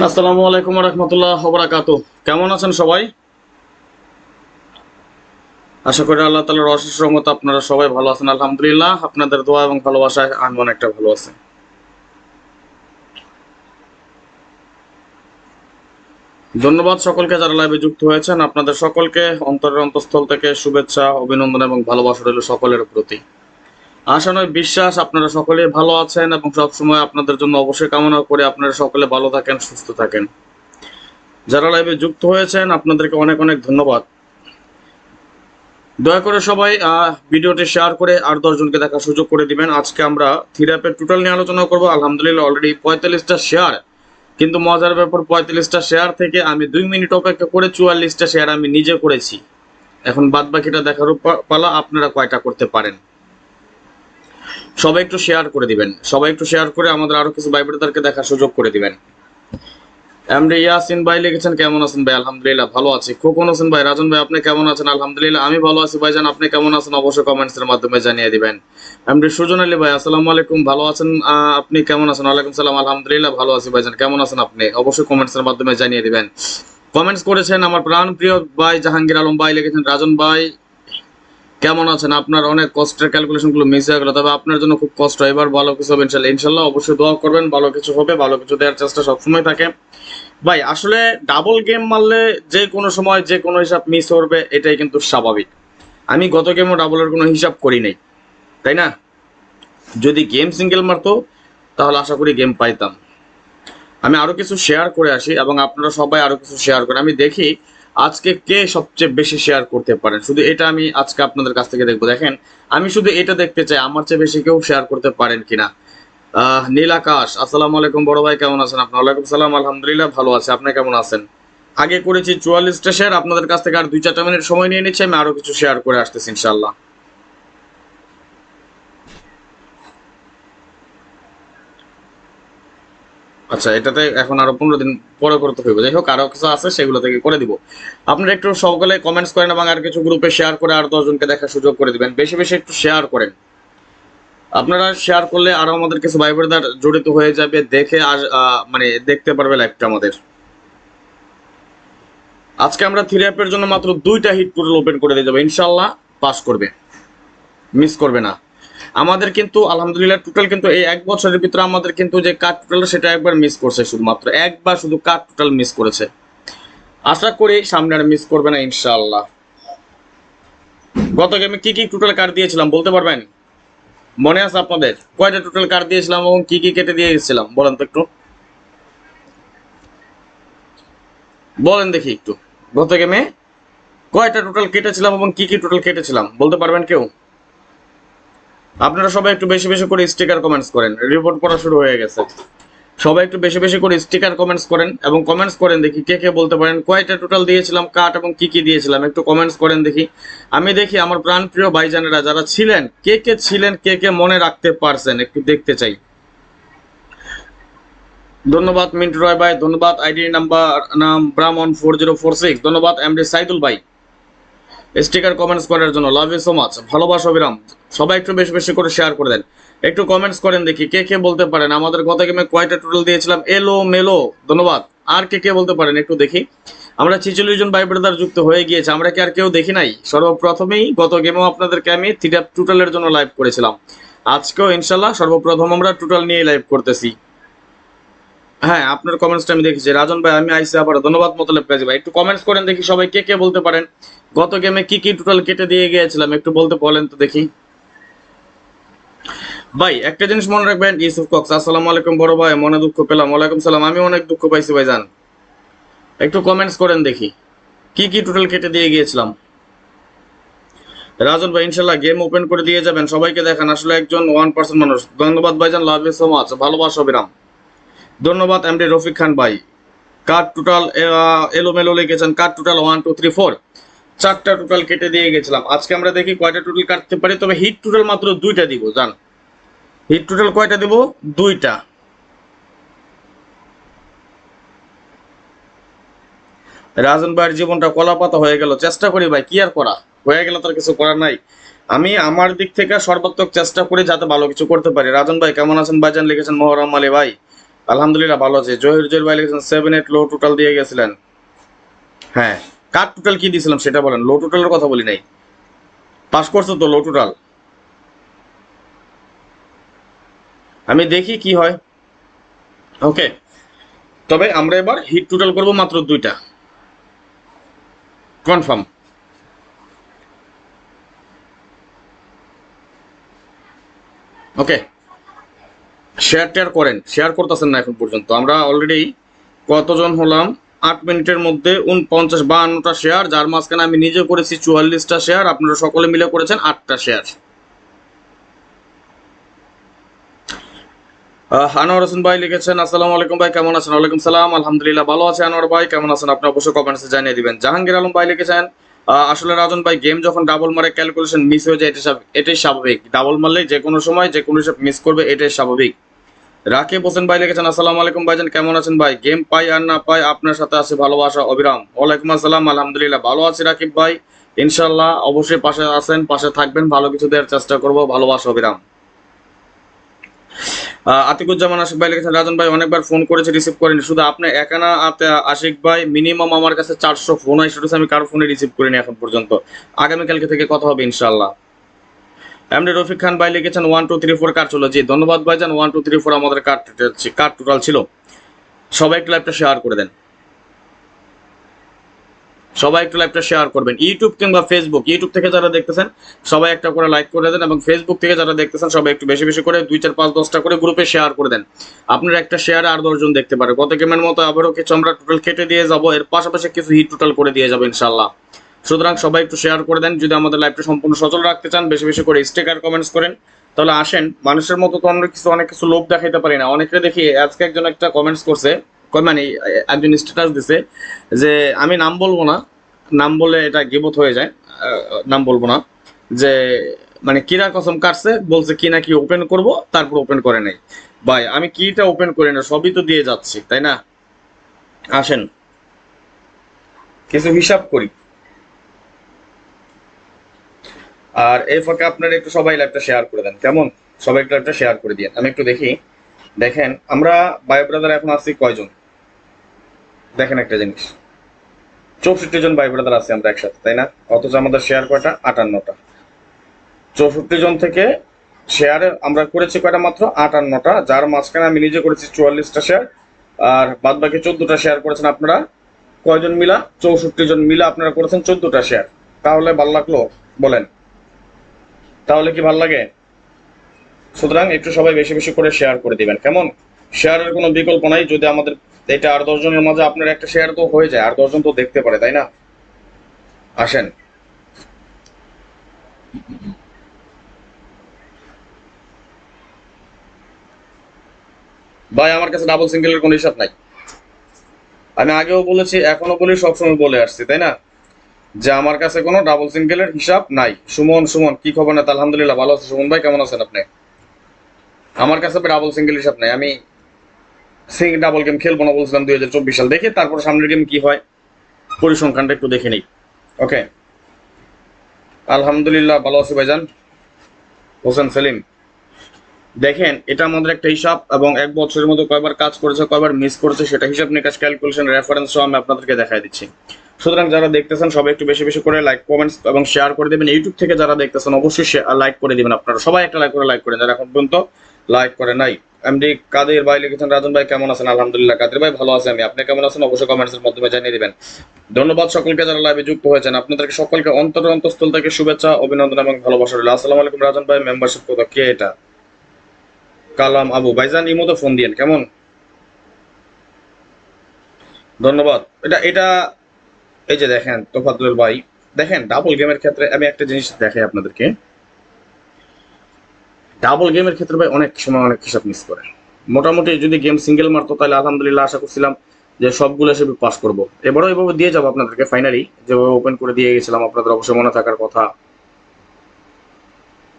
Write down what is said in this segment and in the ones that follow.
আসসালামু আলাইকুম রহমতুল্লাহ ওয়া বারাকাতুহু। কেমন আছেন সবাই? আশা করি আল্লাহ তাআলার অশেষ রহমতে আপনারা সবাই ভালো আছেন। আলহামদুলিল্লাহ, আপনাদের দোয়া এবং ভালোবাসায় আমি অনেকটা ভালো আছি। ধন্যবাদ সকলকে যারা লাইভে যুক্ত হয়েছেন। আপনাদের সকলকে অন্তরের অন্তঃস্থল থেকে শুভেচ্ছা, অভিনন্দন এবং ভালোবাসা রইল সকলের প্রতি। আশা নয় বিশ্বাস আপনারা সকলেই ভালো আছেন এবং সবসময় আপনাদের জন্য অবশ্যই কামনা করে আপনারা সকলে ভালো থাকেন, সুস্থ থাকেন। যারা লাইভে যুক্ত হয়েছেন আপনাদেরকে অনেক অনেক ধন্যবাদ। দয়া করে সবাই ভিডিওটি শেয়ার করে আর 10 জনকে দেখার সুযোগ করে দিবেন। আজকে আমরা থ্রি অ্যাপের টোটাল নিয়ে আলোচনা করব। আলহামদুলিল্লাহ অলরেডি 45টা শেয়ার, কিন্তু মজার ব্যাপার 45টা শেয়ার থেকে আমি 2 মিনিট অপেক্ষা করে 44টা শেয়ার আমি নিজে করেছি। এখন বাদ বাকিটা দেখার পালা আপনারা কয়টা করতে পারেন। সবাই একটু শেয়ার করে দিবেন, সবাই একটু শেয়ার করে আমাদের আরো কিছু ভাই ব্রাদারকে দেখার সুযোগ করে দিবেন। এমডি ইয়াসিন ভাই লিখেছেন কেমন আছেন ভাই? আলহামদুলিল্লাহ ভালো আছি। খোকন হোসেন ভাই, রাজন ভাই আপনি কেমন আছেন? আলহামদুলিল্লাহ আমি ভালো আছি ভাইজান, আপনি কেমন আছেন অবশ্যই কমেন্টস এর মাধ্যমে জানিয়ে দিবেন। এমডি সুজন আলী ভাই আসসালামু আলাইকুম, ভালো আছেন? আপনি কেমন আছেন? ওয়ালাইকুম সালাম, আলহামদুলিল্লাহ ভালো আছি ভাইজান, কেমন আছেন আপনি অবশ্যই কমেন্টস এর মাধ্যমে জানিয়ে দিবেন। কমেন্টস করেছেন আমার প্রাণ প্রিয় ভাই জাহাঙ্গীর আলম ভাই, লিখেছেন রাজন ভাই কেমন আছেন? আপনার অনেক কষ্টের ক্যালকুলেশন গুলো মিস হয়ে গেল, তবে আপনার জন্য খুব কষ্ট, এবার ভালো কিছু হবে ইনশাল্লাহ। ইনশাল্লাহ অবশ্যই দোয়া করবেন, ভালো কিছু হবে, ভালো কিছু দেওয়ার চেষ্টা সবসময় থাকে ভাই। আসলে ডাবল গেম মারলে যে কোনো সময় যে কোনো হিসাব মিস করবে, এটাই কিন্তু স্বাভাবিক। আমি গত গেমও ডাবলের কোনো হিসাব করি নাই, তাই না? যদি গেম সিঙ্গেল মারতো তাহলে আশা করি গেম পাইতাম। আমি আরো কিছু শেয়ার করে আসি এবং আপনারা সবাই আরো কিছু শেয়ার করে আমি দেখি আজকে কে সবচেয়ে বেশি শেয়ার করতে পারেন। শুধু এটা আমি আজকে আপনাদের কাছ থেকে দেখবো। দেখেন, আমি শুধু এটা দেখতে চাই আমার চেয়ে বেশি কেউ শেয়ার করতে পারেন কিনা। নীল আকাশ আসসালামু আলাইকুম বড় ভাই, কেমন আছেন আপনি? ওয়ালাইকুম সালাম, আলহামদুলিল্লাহ ভালো আছে, আপনি কেমন আছেন? আগে করেছি 44টা শেয়ার, আপনাদের কাছ থেকে আর 2-4টা মিনিট সময় নিয়ে নিচ্ছি, আমি আরো কিছু শেয়ার করে আসতেছি ইনশাল্লাহ। আচ্ছা, এটাতে এখন আরো 15 দিন পরে করতে হইবে। যাই হোক, আরো কিছু আছে সেগুলো থেকে করে দিব। আপনারা একটু সকলে কমেন্টস করেন এবং আর কিছু গ্রুপে শেয়ার করে আর 10 জনকে দেখার সুযোগ করে দিবেন। বেশি বেশি একটু শেয়ার করেন। আপনারা শেয়ার করলে আরো আমাদের কিছু ভাই ব্রাদার জড়িত হয়ে যাবে, দেখে আর মানে দেখতে পারবে লাইভটা আমাদের। আজকে আমরা থ্রি অ্যাপের জন্য মাত্র 2টা হিট টোটাল ওপেন করে দিয়ে যাবো, ইনশাল্লাহ পাস করবে, মিস করবে না। আমাদের কিন্তু আলহামদুলিল্লাহ টোটাল কিন্তু এই 1 বছরের ভিতরে আমাদের কিন্তু যে কাট টোটাল সেটা একবার মিস করছে, শুধুমাত্র একবার শুধু কাট টোটাল মিস করেছে। আশা করি সামনে আর মিস করবে না ইনশাআল্লাহ। গত গেমে কি কি টোটাল কার্ড দিয়েছিলাম বলতে পারবেন? মনে আছে আপনাদের কয়টা টোটাল কার্ড দিয়েছিলাম এবং কি কি কেটে দিয়ে গেছিলাম? বলেন তো একটু, বলেন দেখি একটু। গত গেমে কয়টা টোটাল কেটেছিলাম এবং কি কি টোটাল কেটেছিলাম বলতে পারবেন কেউ? আপনারা সবাই একটু বেশি বেশি করে স্টিকার কমেন্টস করেন, রিপোর্ট করা শুরু হয়ে গেছে। সবাই একটু বেশি বেশি করে স্টিকার কমেন্টস করেন এবং কমেন্টস করেন দেখি কে কে বলতে পারেন কয়টা টোটাল দিয়েছিলাম কাট এবং কি কি দিয়েছিলাম, একটু কমেন্টস করেন দেখি। আমি দেখি আমার প্রাণ প্রিয় ভাইজানেরা যারা ছিলেন কে কে ছিলেন, কে কে মনে রাখতে পারছেন একটু দেখতে চাই। ধন্যবাদ মিন্টু রয় ভাই, ধন্যবাদ আইডি নাম্বার নাম ব্রাহ্মণ 4046, ধন্যবাদ এমডি সাইদুল ভাই স্টিকার কমেন্টস করার জন্য, লাভ ইউ সো মাচ, ভালোবাসা অবিরাম। সবাই একটু বেশি বেশি করে শেয়ার করে দেন, একটু কমেন্টস করেন দেখি কে কে বলতে পারেন আমাদের গত গেমে কয়টা টোটাল দিয়েছিলাম। এলো মেলো, ধন্যবাদ। আর কে কে বলতে পারেন একটু দেখি। আমরা 46 জন ভাই ব্রাদার যুক্ত হয়ে গিয়েছে, আমরা কি আর কেউ দেখি নাই? সর্বপ্রথমেই গত গেমেও আপনাদেরকে আমি থ্রি টোটালের জন্য লাইভ করেছিলাম, আজকেও ইনশাল্লাহ সর্বপ্রথম আমরা টোটাল নিয়ে লাইভ করতেছি। হ্যাঁ, আপনার কমেন্টসটা আমি দেখেছি। রাজন ভাই আমি আইসি আবার, ধন্যবাদ মোতালেব কাজী ভাই। একটু কমেন্টস করেন দেখি সবাই কে কে বলতে পারেন গত গেমে কি কি টোটাল কেটে দিয়ে গিয়েছিলাম, একটু বলতে বলেন তো দেখি। ভাই একটা জিনিস মনে রাখবেন, ইউসুফ কক্স আসসালামু আলাইকুম বড় ভাই, মনে দুঃখ পেলাম। ওয়ালাইকুম সালাম, আমি অনেক দুঃখ পাইছি ভাইজান। একটু কমেন্টস করেন দেখি কি কি টোটাল কেটে দিয়ে গিয়েছিলাম। রাজন ভাই ইনশাল্লাহ গেম ওপেন করে দিয়ে যাবেন, সবাইকে দেখান, আসলে একজন 1% মানুষ। ধন্যবাদ ভাইজান, লাভ ইউ সো মাচ, ভালোবাসা বিরাম। ধন্যবাদ এমডি রফিক খান ভাই। কার্ড টোটাল এলোমেলো লিখেছেন, কার্ড টোটাল 1 2 3 4, 4টা টোটাল কেটে দিয়ে গেছিলাম। আজকে আমরা দেখি কয়টা টোটাল কাটতে পারি, তবে হিট টোটাল মাত্র 2টা দিব জান। হিট টোটাল কয়টা দিব? 2টা। রাজন ভাইয়ের জীবনটা কলাপাতা হয়ে গেল, চেষ্টা করি ভাই, কি আর করা, হয়ে গেল তার কিছু করার নাই। আমি আমার দিক থেকে সর্বাত্মক চেষ্টা করি যাতে ভালো কিছু করতে পারি। রাজন ভাই কেমন আছেন ভাইজান লিখেছেন, মহরম আলী ভাই আলহামদুলিল্লাহ ভালো আছে। জহির ভাই লিখেছেন 7-8 লো টোটাল দিয়ে গেছিলেন। হ্যাঁ, কার টোটাল কি দিয়েছিলাম সেটা বলেন, লো টোটালের কথা বলি নাই। পাস করছো তো লো টোটাল? আমি দেখি কি হয়। ওকে, তবে আমরা এবার হিট টোটাল করব মাত্র 2টা, কনফার্ম। ওকে, শেয়ার টেয়ার করেন, শেয়ার করতেছেন না এখন পর্যন্ত। আমরা অলরেডি কতজন হলাম, 8 মিনিটের মধ্যে 52টা শেয়ার, যার মাঝখানে আমি নিজে করেছি 44টা শেয়ার, আপনারা সকলে মিলে করেছেন 8টা শেয়ার। আনোয়ার হোসেন ভাই লিখেছেন আসসালামু আলাইকুম ভাই, কেমন আছেন? ওয়ালাইকুম সালাম, আলহামদুলিল্লাহ ভালো আছে। আনোয়ার ভাই কেমন আছেন আপনি অবশ্যই কমেন্টসে জানিয়ে দিবেন। জাহাঙ্গীর আলম ভাই লিখেছেন আসলে রাজন ভাই গেম যখন ডাবল মারে ক্যালকুলেশন মিস হয়ে যায়, এটাই স্বাভাবিক। ডাবল মারলে যে কোনো সময় যে কোনো হিসাব মিস করবে, এটাই স্বাভাবিক। রাকিব হোসেন ভাই লিখেছেন আসসালামু আলাইকুম ভাইজান, কেমন আছেন ভাই? গেম পাই আর না পাই আপনার সাথে আছে ভালোবাসা অবিরাম। ওয়ালাইকুম আসসালাম, আলহামদুলিল্লাহ ভালো আছি রাকিব ভাই, ইনশাল্লাহ অবশ্যই পাশে আছেন, পাশে থাকবেন, ভালো কিছু দেওয়ার চেষ্টা করবো, ভালোবাসা অবিরাম। আতিকুজ্জামান আশিক ভাই লিখেছেন রাজন ভাই অনেকবার ফোন করেছে রিসিভ করেনি, শুধু আপনি একা না আশিক ভাই, মিনিমাম আমার কাছে 400 ফোন আসছে, আমি কারো ফোনে রিসিভ করিনি এখন পর্যন্ত। আগামীকালকে থেকে কথা হবে ইনশাল্লাহ। এমনি রফিক খান ভাই লিখেছেন 1 2 3 4 কার্ড ছিল। জি ধন্যবাদ ভাইজান, 1 2 3 4 আমাদের কার্ড টোটাল ছিল। সবাই একটু লাইভটা শেয়ার করে দেন, সবাই একটু লাইভটা শেয়ার করবেন। ইউটিউব কিংবা ফেসবুক, ইউটিউব থেকে যারা দেখতেছেন সবাই একটা করে লাইক করে দেন, এবং ফেসবুক থেকে যারা দেখতেছেন সবাই একটু বেশি বেশি করে 2 4 5 10টা করে গ্রুপে শেয়ার করে দেন। আপনার একটা শেয়ারে আর 10জন দেখতে পারে। গত গেমের মতো আবারও কিছু আমরা টোটাল কেটে দিয়ে যাব, এর পাশাপাশি কিছু হিট টোটাল করে দিয়ে যাবো ইনশাল্লাহ। সুতরাং সবাই একটু শেয়ার করে দেন। যদি আমাদের লাইভটা সম্পূর্ণ সচল রাখতে চান, বেশি বেশি করে স্টিকার কমেন্টস করেন, তাহলে আসেন। মানুষের মতো তো অনেক কিছু লোভ দেখাইতে পারি না। অনেকে দেখি, আজকে একজন একটা কমেন্টস করছে, মানে একজন স্ট্যাটাস দিছে যে আমি নাম বলবো না, নাম বলে এটা গিবত হয়ে যায়, নাম বলবো না, যে মানে কিরা কসম কাটছে, বলছে কি না কি ওপেন করব, তারপর ওপেন করে নাই। ভাই আমি কিটা ওপেন করি না, সবই তো দিয়ে যাচ্ছি, তাই না? আসেন কিছু হিসাব করি। আর এই ফাঁকে আপনারা একটু সবাই লাইভটা শেয়ার করে দেন, কেমন? সবাই একটু লাইভটা শেয়ার করে দিয়ে আমি একটু দেখি। দেখেন আমরা ভাই ব্রাদার এখন আছি কয়জন, দেখেন একটা জিনিস, 64 জন ভাই ব্রাদার আছি আমরা একসাথে, তাই না? অথচ আমাদের শেয়ার কয়টা? 58টা। 64 জন থেকে শেয়ারে আমরা করেছি কয়টা? মাত্র 58টা, যার মাঝখানে আমি নিজে করেছি 44টা শেয়ার, আর বাদ বাকি 14টা শেয়ার করেছেন আপনারা। কয়জন মিলা? 64 জন মিলা আপনারা করেছেন 14টা শেয়ার। তাহলে ভাল লাগলো বলেন? তাহলে কি ভাল লাগে? সুতরাং একটু সবাই বেশি বেশি করে শেয়ার করে দিবেন, কেমন? শেয়ারের কোনো বিকল্প নাই। যদি আমাদের এটা আর 10 জনের মাঝে আপনার একটা শেয়ার তো হয়ে যায়, আর 10 জন তো দেখতে পারে, তাই না? আসেন ভাই, আমার কাছে ডাবল সিঙ্গেলের কোনো হিসাব নাই। আমি আগেও বলেছি, এখনো বলি, সবসময় বলে আসছি, তাই না, যে আমার কাছে কোনো ডাবল সিঙ্গেলের হিসাব নাই। সুমন, সুমন কি খবর? না আলহামদুলিল্লাহ ভালো আছে। সুমন ভাই কেমন আছেন আপনি? আমার কাছে ডাবল সিঙ্গেল হিসাব নাই। আমি ডাবল গেম খেলবো না বলছিলাম 2024 সাল, দেখে তারপর সামনের গেম কি হয়, পরিসংখ্যানটা একটু দেখে নিই। ওকে, আলহামদুলিল্লাহ ভালো আছি ভাইজান। হোসেন সেলিম, দেখেন এটা আমাদের একটা হিসাব, এবং 1 বছরের মধ্যে কয়বার কাজ করেছে, কয়বার মিস করেছে, সেটা হিসাব নিকাশ, ক্যালকুলেশন, রেফারেন্স সহ আমি আপনাদেরকে দেখাই দিচ্ছি। সুতরাং যারা দেখতেছেন সবাই একটু বেশি বেশি করে লাইক, কমেন্টস এবং শেয়ার করে দেবেন। ইউটিউব থেকে যারা দেখতেছেন অবশ্যই লাইক করে দিবেন। আপনারা সবাই একটা লাইক করেন যারা এখন পর্যন্ত লাইক করে নাই। এমডি কাদের ভাই লিখেছেন রাজন ভাই কেমন আছেন? আলহামদুলিল্লাহ কাদের ভাই ভালো আছে আমি, আপনি কেমন আছেন অবশ্যই কমেন্টস এর মাধ্যমে জানিয়ে দিবেন। ধন্যবাদ সকলকে যারা লাইভে যুক্ত হয়েছেন, আপনাদেরকে সকলকে অন্তঃস্থল থেকে শুভেচ্ছা, অভিনন্দন এবং ভালোবাসা রইল। আসসালামু আলাইকুম রাজন ভাই, মেম্বারশিপ কত? কে এটা? কালাম আবু ভাইজান, ইমোতে ফোন দিয়েন, কেমন? ধন্যবাদ। এটা এটা এই যে দেখেন তোফাতুল ভাই, দেখেন ডাবল গেমের ক্ষেত্রে আমি একটা জিনিস দেখাই আপনাদেরকে। ডাবল গেমের ক্ষেত্রে ভাই অনেক সময় অনেক হিসাব মিস করে। মোটামুটি যদি গেম সিঙ্গেল মারতো তাহলে আলহামদুলিল্লাহ আশা করছিলাম যে সবগুলো এসে পাস করবো। এবারও এভাবে দিয়ে যাবো আপনাদেরকে, ফাইনালি যেভাবে ওপেন করে দিয়ে গেছিলাম আপনাদের অবশ্যই মনে থাকার কথা।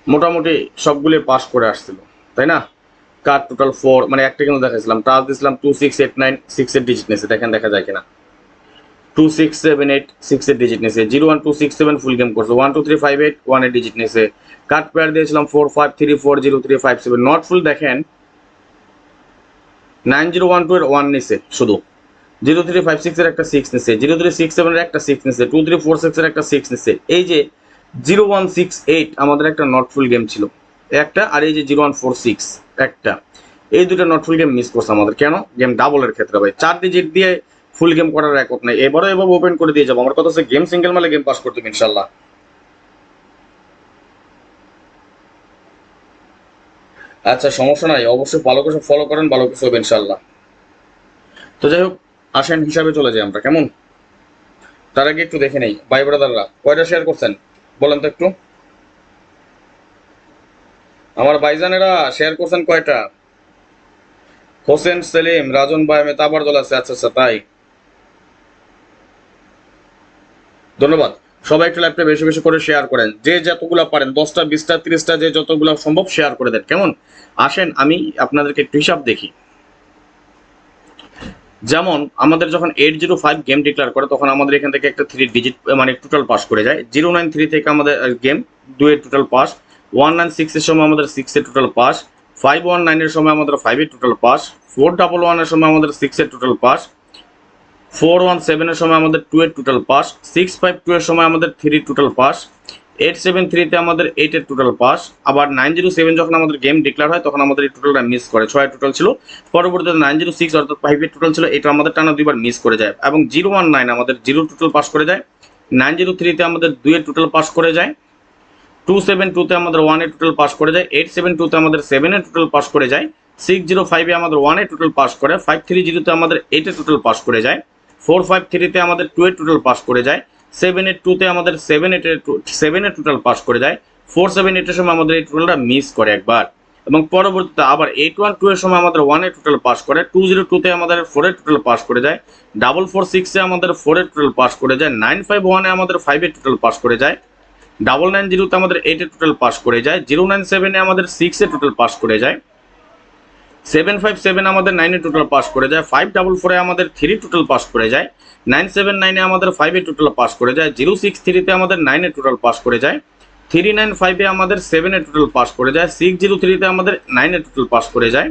মোটামুটি সবগুলো পাস করে আসছিল, তাই না? কার্ড টোটাল 4, মানে একটা কিন্তু দেখাইছিলাম, টাচ দিয়েছিলাম 2 6 8 9 6 এর ডিজিট নিয়েছে, দেখেন দেখা যায় কিনা। 2 6 7 8 6 এর ডিজিট নিয়েছে। 0 1 2 6 7 ফুল গেম করছে। 1 2 3 5 8 1 এর ডিজিট নিয়েছে। কার্ড পেয়ার দিয়েছিলাম 4 5 3 4 0 3 5 7 নট ফুল। দেখেন 9012 এর 1 নিছে শুধু, 0356 এর একটা 6 নিছে, 0367 এর একটা 6 নিছে, 2346 এর একটা 6 নিছে। এই যে 0168 আমাদের একটা নট ফুল গেম ছিল একটা, আর এই যে 0146 একটা, এই দুটো নট ফুল গেম মিস করছে আমাদের। কেন? গেম ডাবলের ক্ষেত্রে ভাই 4 ডিজিট দিয়ে ফুল গেম করার রেকর্ড নাই। এবারও এভাবে ওপেন করে দিয়ে যাবো। আমার কথা হচ্ছে গেম সিঙ্গেল মালে গেম পাস করতে হবে ইনশাল্লাহ। আচ্ছা সমস্যা নাই, অবশ্যই ভালো কিছু ফলো করেন, ভালো কিছু হবে ইনশাল্লাহ। তো যাই হোক, আসেন হিসাবে চলে যাই আমরা, কেমন? তার আগে একটু দেখে নেই ভাই ব্রাদাররা কয়টা শেয়ার করছেন বলেন তো একটু। আমার ভাইজানেরা শেয়ার করছেন কয়টা? হোসেন সেলিম, রাজন ভাই, মেতাবার দল আছে। আচ্ছা আচ্ছা, তাই ধন্যবাদ। সবাই একটু লাইভটা বেশি বেশি করে শেয়ার করেন, যে যতগুলো পারেন, 10টা 20টা 30টা, যে যতগুলো সম্ভব শেয়ার করে দেন, কেমন? আসেন আমি আপনাদেরকে একটু হিসাব দেখি। যেমন আমাদের যখন 805 গেম ডিক্লেয়ার করে, তখন আমাদের এখান থেকে একটা 3 ডিজিট মানে টোটাল পাস করে যায়। 093 থেকে আমাদের গেম 2 এর টোটাল পাস, 196 এর সময় আমাদের 6 এর টোটাল পাস, 519 এর সময় আমাদের 5 এর টোটাল পাস, 411 এর সময় আমাদের 6 এর টোটাল পাস, 417 এর সময় আমাদের 2 এর টোটাল পাস, 652 এর সময় আমাদের 3 টোটাল পাস, 873 তে আমাদের 8 এর টোটাল পাস। আবার 907 যখন আমাদের গেম ডিক্লেয়ার হয়, তখন আমাদের এই টোটালটা মিস করে, 6 এর টোটাল ছিল। পরবর্তীতে 906 অর্থাৎ 5 এর টোটাল ছিল, এটা আমাদের টানা দুইবার মিস করে যায়। এবং 019 আমাদের 0 টোটাল পাস করে যায়, 903 তে আমাদের 2 এর টোটাল পাস করে যায়, 272 তে আমাদের 1 এর টোটাল পাস করে যায়, 872 তে আমাদের 7 এর টোটাল পাস করে যায়, 605 এ আমাদের 1 এর টোটাল পাস করে, 530 তে আমাদের 8 এর টোটাল পাস করে যায়, 453 তে আমাদের 2 এর টোটাল পাস করে যায়, 782 তে আমাদের 7 এর টোটাল পাস করে যায়, 478 এর সময় আমাদের এই টোটালটা মিস করে একবার। এবং পরবর্তীতে আবার 812 এর সময় আমাদের 1 এর টোটাল পাস করে, 202 তে আমাদের 4 এর টোটাল পাস করে যায়, 446 এ আমাদের 4 এর টোটাল পাস করে যায়, 951 এ আমাদের 5 এর টোটাল পাস করে যায়, 990 তে আমাদের 8 এর টোটাল পাস করে যায়, 097 এ আমাদের 6 এর টোটাল পাস করে যায়, 757 আমাদের 9 এর টোটাল পাস করে যায়, 544 এ আমাদের 3 টোটাল পাস করে যায়, 979 এ আমাদের 5 এর টোটাল পাস করে যায়, 063 তে আমাদের 9 এর টোটাল পাস করে যায়, 395 এ আমাদের 7 এর টোটাল পাস করে যায়, 603 তে আমাদের 9 এর টোটাল পাস করে যায়।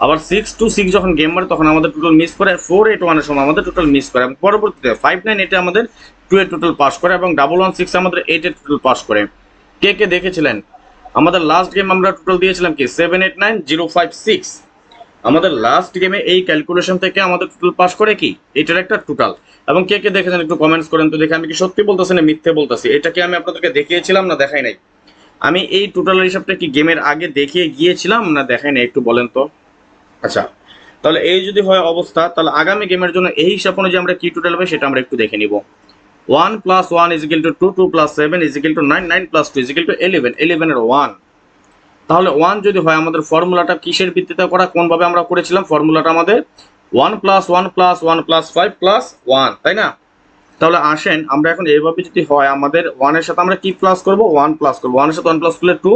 আবার 626 যখন গেম মারে তখন আমাদের টোটাল মিস করে, 481 এর সময় আমাদের টোটাল মিস করে, এবং পরবর্তীতে 598 এ আমাদের 2 এর টোটাল পাস করে, এবং 116 আমাদের 8 এর টোটাল পাস করে। কে কে দেখেছিলেন? আমাদের লাস্ট গেম আমরা টোটাল দিয়েছিলাম কি 789056। আমাদের লাস্ট গেমে এই ক্যালকুলেশন থেকে আমাদের টোটাল পাস করে কি এটার একটা টোটাল। এবং কে কে দেখেছেন একটু কমেন্টস করেন তো দেখে, আমি কি সত্যি বলতেছি না মিথ্যে বলতেছি। এটা কি আমি আপনাদেরকে দেখিয়েছিলাম না দেখাই নাই? আমি এই টোটাল হিসাবটা কি গেমের আগে দেখিয়ে গিয়েছিলাম না দেখাই নাই, একটু বলেন তো। আচ্ছা, তাহলে এই যদি হয় অবস্থা, তাহলে আগামী গেমের জন্য এই হিসাব অনুযায়ী আমরা কি টোটাল হবে সেটা আমরা একটু দেখে নিব। 1 + 1 = 2, 2 + 7 = 9, 9 + 2 = 11, 11 এর 1। তাহলে 1 যদি হয়, আমাদের ফর্মুলাটা কিসের ভিত্তিতে করা, কোনভাবে আমরা করেছিলাম? ফর্মুলাটা আমাদের 1 + 1 + 1 + 5 + 1, তাই না? তাহলে আসেন আমরা এখন এইভাবে যদি হয়, আমাদের 1 এর সাথে আমরা কি প্লাস করব? 1 প্লাস করব। 1 এর সাথে 1 প্লাস করলে 2,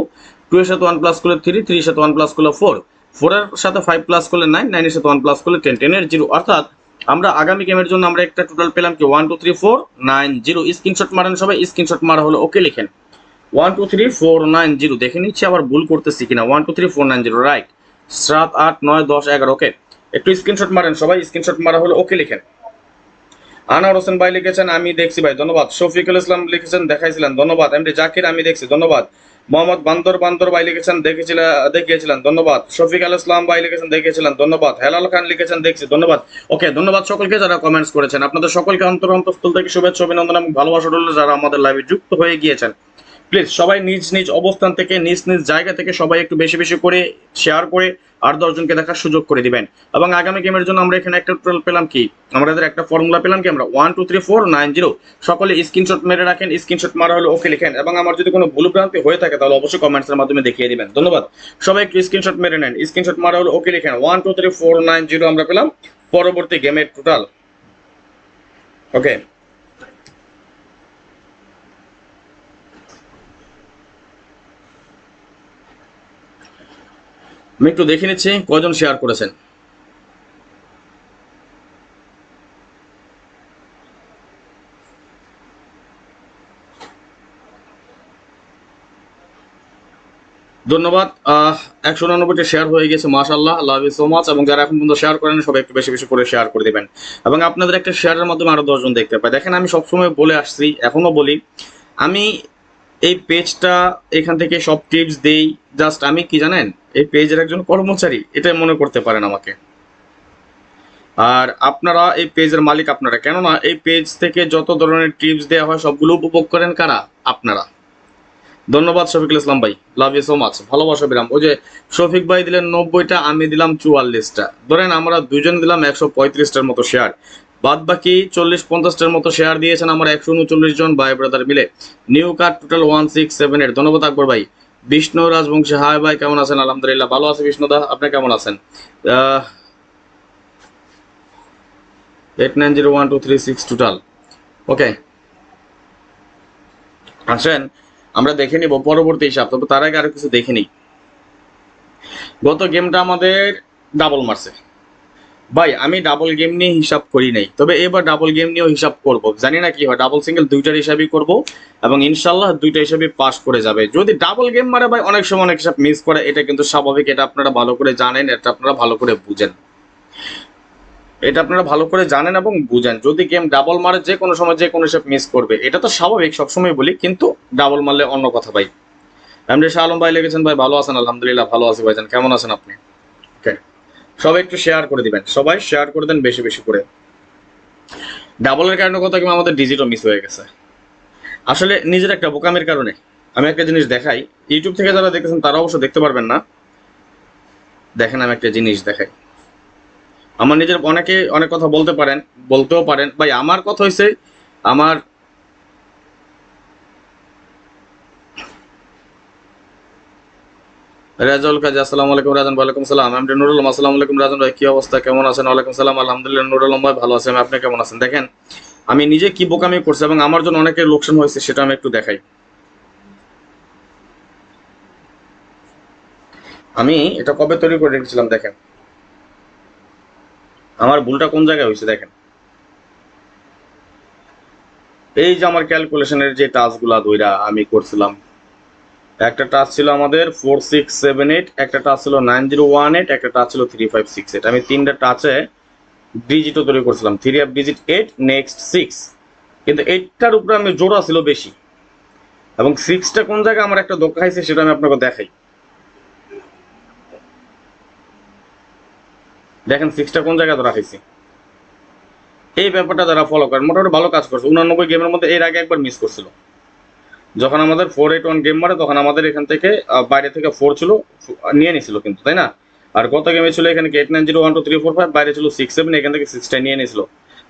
2 এর সাথে 1 প্লাস করলে 3, 3 এর সাথে 1 প্লাস করলে 4, 4 এর সাথে 5 প্লাস করলে 9, 9 এর সাথে 1 প্লাস করলে 10, 10 এর 0। অর্থাৎ আমরা আগামী গেমের জন্য আমরা একটা টোটাল পেলাম কি 1 2 3 4 9 0। স্ক্রিনশট মারেন সবাই, স্ক্রিনশট মারা হলো ওকে লিখেন 1 2 3 4 9 0। দেখে নিচ্ছি আবার ভুল করতেছি কিনা। 1 2 3 4 9 0, রাইট। 7 8 9 10 11, ওকে। একটু স্ক্রিনশট মারেন সবাই, স্ক্রিনশট মারা হলো ওকে লিখেন। আনোয়ার হোসেন ভাই লিখেছেন আমি দেখছি ভাই, ধন্যবাদ। শফিকুল ইসলাম লিখেছেন দেখাইছিলেন, ধন্যবাদ। এমডি জাকির আমি দেখছি, ধন্যবাদ। মোহাম্মদ বান্দর বান্দর ভাই লিখেছেন দেখিয়েছিলেন, ধন্যবাদ। শফিক আল ইসলাম ভাই লিখেছেন দেখিয়েছিলেন, ধন্যবাদ। হেলাল খান লিখেছেন দেখছি, ধন্যবাদ। ওকে, ধন্যবাদ সকলকে যারা কমেন্টস করেছেন। আপনাদের সকলকে অন্তঃস্থল থেকে শুভেচ্ছা অভিনন্দন এবং ভালোবাসা রইল যারা আমাদের লাইভে যুক্ত হয়ে গিয়েছেন। প্লিজ সবাই নিজ নিজ অবস্থান থেকে, নিজ নিজ জায়গা থেকে সবাই একটু বেশি বেশি করে শেয়ার করে আর 10 জনকে দেখার সুযোগ করে দিবেন। এবং আগামী গেমের জন্য আমরা এখানে একটা টোটাল পেলাম কি, আমাদের একটা ফর্মুলা পেলাম কি, আমরা 1 2 3 4 9 0। সকলে স্ক্রিনশট মেরে রাখেন, স্ক্রিনশট মারা হলে ওকে লিখেন। এবং আমার যদি কোনো ভুলভ্রান্তি হয়ে থাকে তাহলে অবশ্যই কমেন্টসের মাধ্যমে দেখিয়ে দিবেন, ধন্যবাদ। সবাই একটু স্ক্রিনশট মেরে নেন, স্ক্রিনশট মারা হলে ওকে লিখেন 1 2 3 4 9 0 আমরা পেলাম পরবর্তী গেমের টোটাল। ওকে, আমি একটু দেখে নিচ্ছি কয়জন শেয়ার করেছেন। ধন্যবাদ। 199টি শেয়ার হয়ে গেছে, মাশাআল্লাহ, লাভ ইউ সো মাচ। এবং যারা এখন পর্যন্ত শেয়ার করেন সবাই একটু বেশি বেশি করে শেয়ার করে দিবেন, এবং আপনাদের একটা শেয়ারের মাধ্যমে আরো 10 জন দেখতে পায়। দেখেন, আমি সবসময় বলে আসছি, এখনো বলি, আমি এই পেজটা, এখান থেকে সব টিপস দেই। জাস্ট আমি কি জানেন, এই পেজের একজন কর্মচারী, এটা মনে করতে পারেন আমাকে। আর আপনারা এই পেজের মালিক আপনারা, কেননা এই পেজ থেকে যত ধরনের টিপস দেওয়া হয় সবগুলো উপভোগ করেন কারা? আপনারা। ধন্যবাদ শফিকুল ইসলাম ভাই, লাভ ইউ সো মাচ, ভালোবাসা বিরাম। ওই যে শফিক ভাই দিলেন 90টা, আমি দিলাম 44টা, ধরেন আমরা দুজন দিলাম 135টার মতো শেয়ার, বাদ বাকি 40-50টার মতো শেয়ার দিয়েছেন আমার 139 জন ভাই ব্রাদার মিলে। New card total 1678। ধন্যবাদ আকবর ভাই। বিষ্ণু রাজবংশী, হাই ভাই, কেমন আছেন? আলহামদুলিল্লাহ ভালো আছে বিষ্ণুদা, আপনি কেমন আছেন? 890123 টোটাল। ওকে, আসেন আমরা দেখে নিব পরবর্তী হিসাব, তবে তার আগে আরো কিছু দেখে নিই। গত গেমটা আমাদের ডাবল মারছে ভাই, আমি ডাবল গেম নিয়ে হিসাব করি নাই, তবে এবার ডাবল গেম নিয়েও হিসাব করব। জানি না কি হয়, ডাবল সিঙ্গেল দুইটার হিসাবই করব, এবং ইনশাল্লাহ দুইটা হিসাবে পাস করে যাবে। যদি ডাবল গেম মারে ভাই, অনেক সময় অনেক হিসাব মিস করে, এটা কিন্তু স্বাভাবিক, এটা আপনারা ভালো করে জানেন, এটা আপনারা ভালো করে বুঝেন, এটা আপনারা ভালো করে জানেন এবং বুঝেন। যদি গেম ডাবল মারে, যে কোনো সময় যে কোনো হিসাব মিস করবে, এটা তো স্বাভাবিক, সবসময় বলি, কিন্তু ডাবল মারলে অন্য কথা ভাই। এমডি শাহ আলম ভাই লিখেছেন, ভাই ভালো আছেন? আলহামদুলিল্লাহ ভালো আছি ভাইজান, কেমন আছেন আপনি? ওকে, সবাই একটু শেয়ার করে দিবেন, সবাই শেয়ার করে দেন বেশি বেশি করে। ডাবলের কারণে কত কি আমাদের ডিজিটও মিস হয়ে গেছে, আসলে নিজের একটা বোকামের কারণে। আমি একটা জিনিস দেখাই, ইউটিউব থেকে যারা দেখতেছেন তারা অবশ্য দেখতে পারবেন না। দেখেন, আমি একটা জিনিস দেখাই। আমার নিজের, অনেকে অনেক কথা বলতে পারেন, বলতেও পারেন ভাই, আমার কথা হয়েছে, আমার রাজল কাজী, আসসালামু আলাইকুম রাজন। ওয়ালাইকুম সালাম। আমি নুরুল আলম, আসসালামু আলাইকুম রাজন ভাই, কি অবস্থা, কেমন আছেন? ওয়ালাইকুম সালাম, আলহামদুলিল্লাহ নুরুল আলম ভাই ভালো আছেন, আপনি কেমন আছেন? দেখেন, আমি নিজে কি বোকামি করছি এবং আমার জন্য অনেকের লোকসান হয়েছে, সেটা আমি একটু দেখাই। আমি এটা কবে তৈরি করে রেখেছিলাম, দেখেন আমার ভুলটা কোন জায়গায় হয়েছে। দেখেন, এই যে আমার ক্যালকুলেশনের যে টাস্কগুলা দুইটা আমি করছিলাম, একটা টাস্ক ছিল আমাদের 4678, একটা টাস্ক ছিল 9018, একটা টাস্ক ছিল 3568। আমি তিনটা টাচে ডিজিটও তৈরি করছিলাম, 3 অফ ডিজিট 8, নেক্সট 6, কিন্তু 8টার উপরে আমি জোড়া ছিল বেশি, এবং 6টা কোন জায়গায় আমার একটা ধোকা খাইছে সেটা আমি আপনাকে দেখাই। দেখেন 6টা কোন জায়গায় ধরা খাইছি, এই ব্যাপারটা যারা ফলো করেন মোটামুটি ভালো কাজ করছে। 89 গেমের মধ্যে এর আগে একবার মিস করছিল, যখন আমাদের 481 গেম মারে, তখন আমাদের এখান থেকে বাইরে থেকে 4 ছিল, নিয়ে নিছিল কিন্তু, তাই না? আর গত গেমে ছিল এখানে 89012345, বাইরে ছিল 67, এখান থেকে 6টা নিয়ে নিছিল।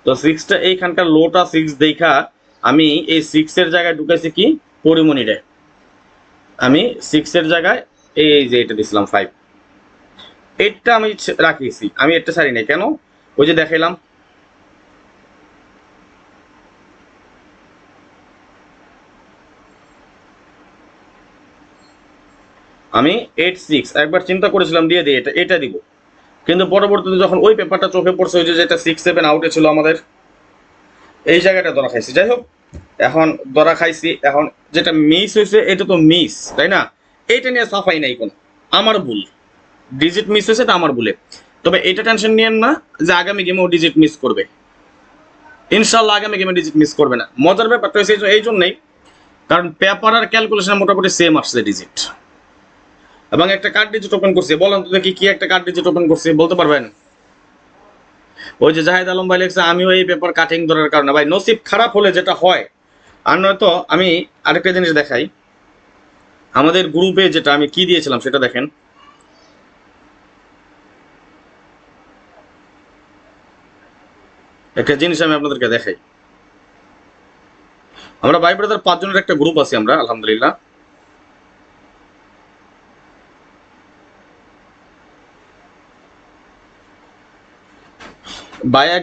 তো 6টা এইখানকার লোটা 6 দেখা আমি এই 6 এর জায়গায় ঢুকাইছি কি পরিমণিরে, আমি 6 এর জায়গায় এই যে এটা দিছিলাম 5, 8টা আমি রাখিয়েছি, আমি এটা ছাড়ি নাই কেন, ওই যে দেখাইলাম। আমি 86 একবার চিন্তা করেছিলাম দিয়ে দিই, এটা এটা দিব, কিন্তু পরবর্তীতে যখন ওই পেপারটা চোখে পড়ছে, ওই যে যেটা 6-7 আউটে ছিল আমাদের, এই জায়গাটা ধরা খাইছি। যাই হোক, এখন ধরা খাইছি, এখন যেটা মিস হয়েছে এটা তো মিস, তাই না? এইটা নিয়ে সাফাই নাই কোনো, আমার ভুল, ডিজিট মিস হয়েছে, এটা আমার ভুলে। তবে এটা টেনশন নিয়েন না যে আগামী গেমে ও ডিজিট মিস করবে, ইনশাল্লাহ আগামী গেমে ডিজিট মিস করবে না। মজার ব্যাপারটা হয়েছে এই জন্যই, কারণ পেপার আর ক্যালকুলেশন মোটামুটি সেম আসছে ডিজিট, এবং একটা কার্ড ডিজিট ওপেন করছি। বলেন তো দেখি কি একটা কার্ড ডিজিট ওপেন করছি, বলতে পারবেন? ওই যে জাহেদ আলম ভাই লেখছে, আমিও এই পেপার কাটিং ধরার কারণে। ভাই নসিব খারাপ হলে যেটা হয়, আর নয়তো আমি আরেকটা জিনিস দেখাই, আমাদের গ্রুপে যেটা আমি কি দিয়েছিলাম সেটা দেখেন। একটা জিনিস আমি আপনাদেরকে দেখাই, আমরা ভাই ব্রাদার 5 জনের একটা গ্রুপ আছি আমরা, আলহামদুলিল্লাহ।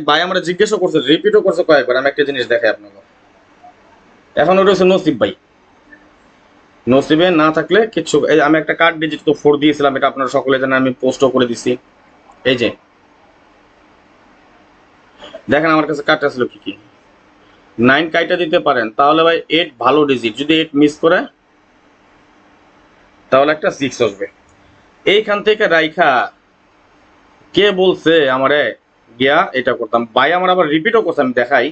ভাই আমরা জিজ্ঞাসা করছে, রিপিটও করছে কয়েকবার, আমি একটা জিনিস দেখাই আপনাকে। এখন ওটা হচ্ছে নসিব ভাই, নসিবে না থাকলে কিচ্ছু। এই আমি একটা কার্ড ডিজিট তো 4 দিয়েছিলাম, এটা আপনারা সকলে জানেন, আমি পোস্টও করে দিছি। এই যে দেখেন আমার কাছে কার্ডটা ছিল কি কি, 9 কাইটা দিতে পারেন তাহলে ভাই 8 ভালো ডিজিট, যদি 8 মিস করে তাহলে একটা 6 আসবে। এইখান থেকে রাইখা কে বলছে আমারে গিয়া এটা করতাম? ভাই আমার আবার রিপিটও করছে, আমি দেখাই।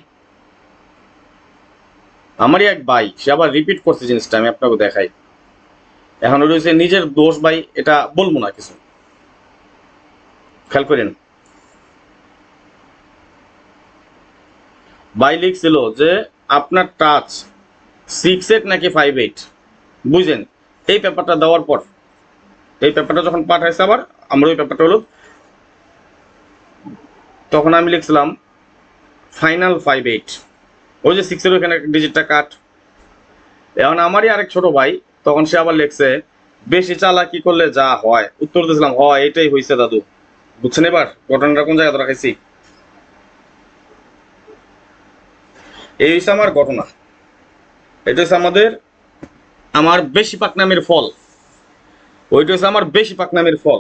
আমারই এক ভাই, সে আবার রিপিট করছে জিনিসটা, আমি আপনাকে দেখাই। এখন রয়েছে নিজের দোষ ভাই, এটা বলবো না কিছু, খেয়াল করেন। ভাই লিখছিল যে আপনার টাচ 6-8 নাকি 5-8, বুঝলেন? এই পেপারটা দেওয়ার পর, এই পেপারটা যখন পাঠাইছে আবার, আমরা ওই পেপারটা হলো, তখন আমি লিখছিলাম ফাইনাল 5-8, ওই যে 6-এর ওখানে ডিজিটটা কাট। এখন আমারই আরেক ছোট ভাই, তখন সে আবার লিখছে বেশি চালাকি করলে যা হয়। উত্তর দিয়েছিলাম হয়, এটাই হয়েছে দাদু। বুঝছেন এবার ঘটনাটা কোন জায়গায় রাখাইছি? এই হচ্ছে আমার ঘটনা, এটা হচ্ছে আমার বেশি পাকনামের ফল, ওইটা হচ্ছে আমার বেশি পাকনামের ফল।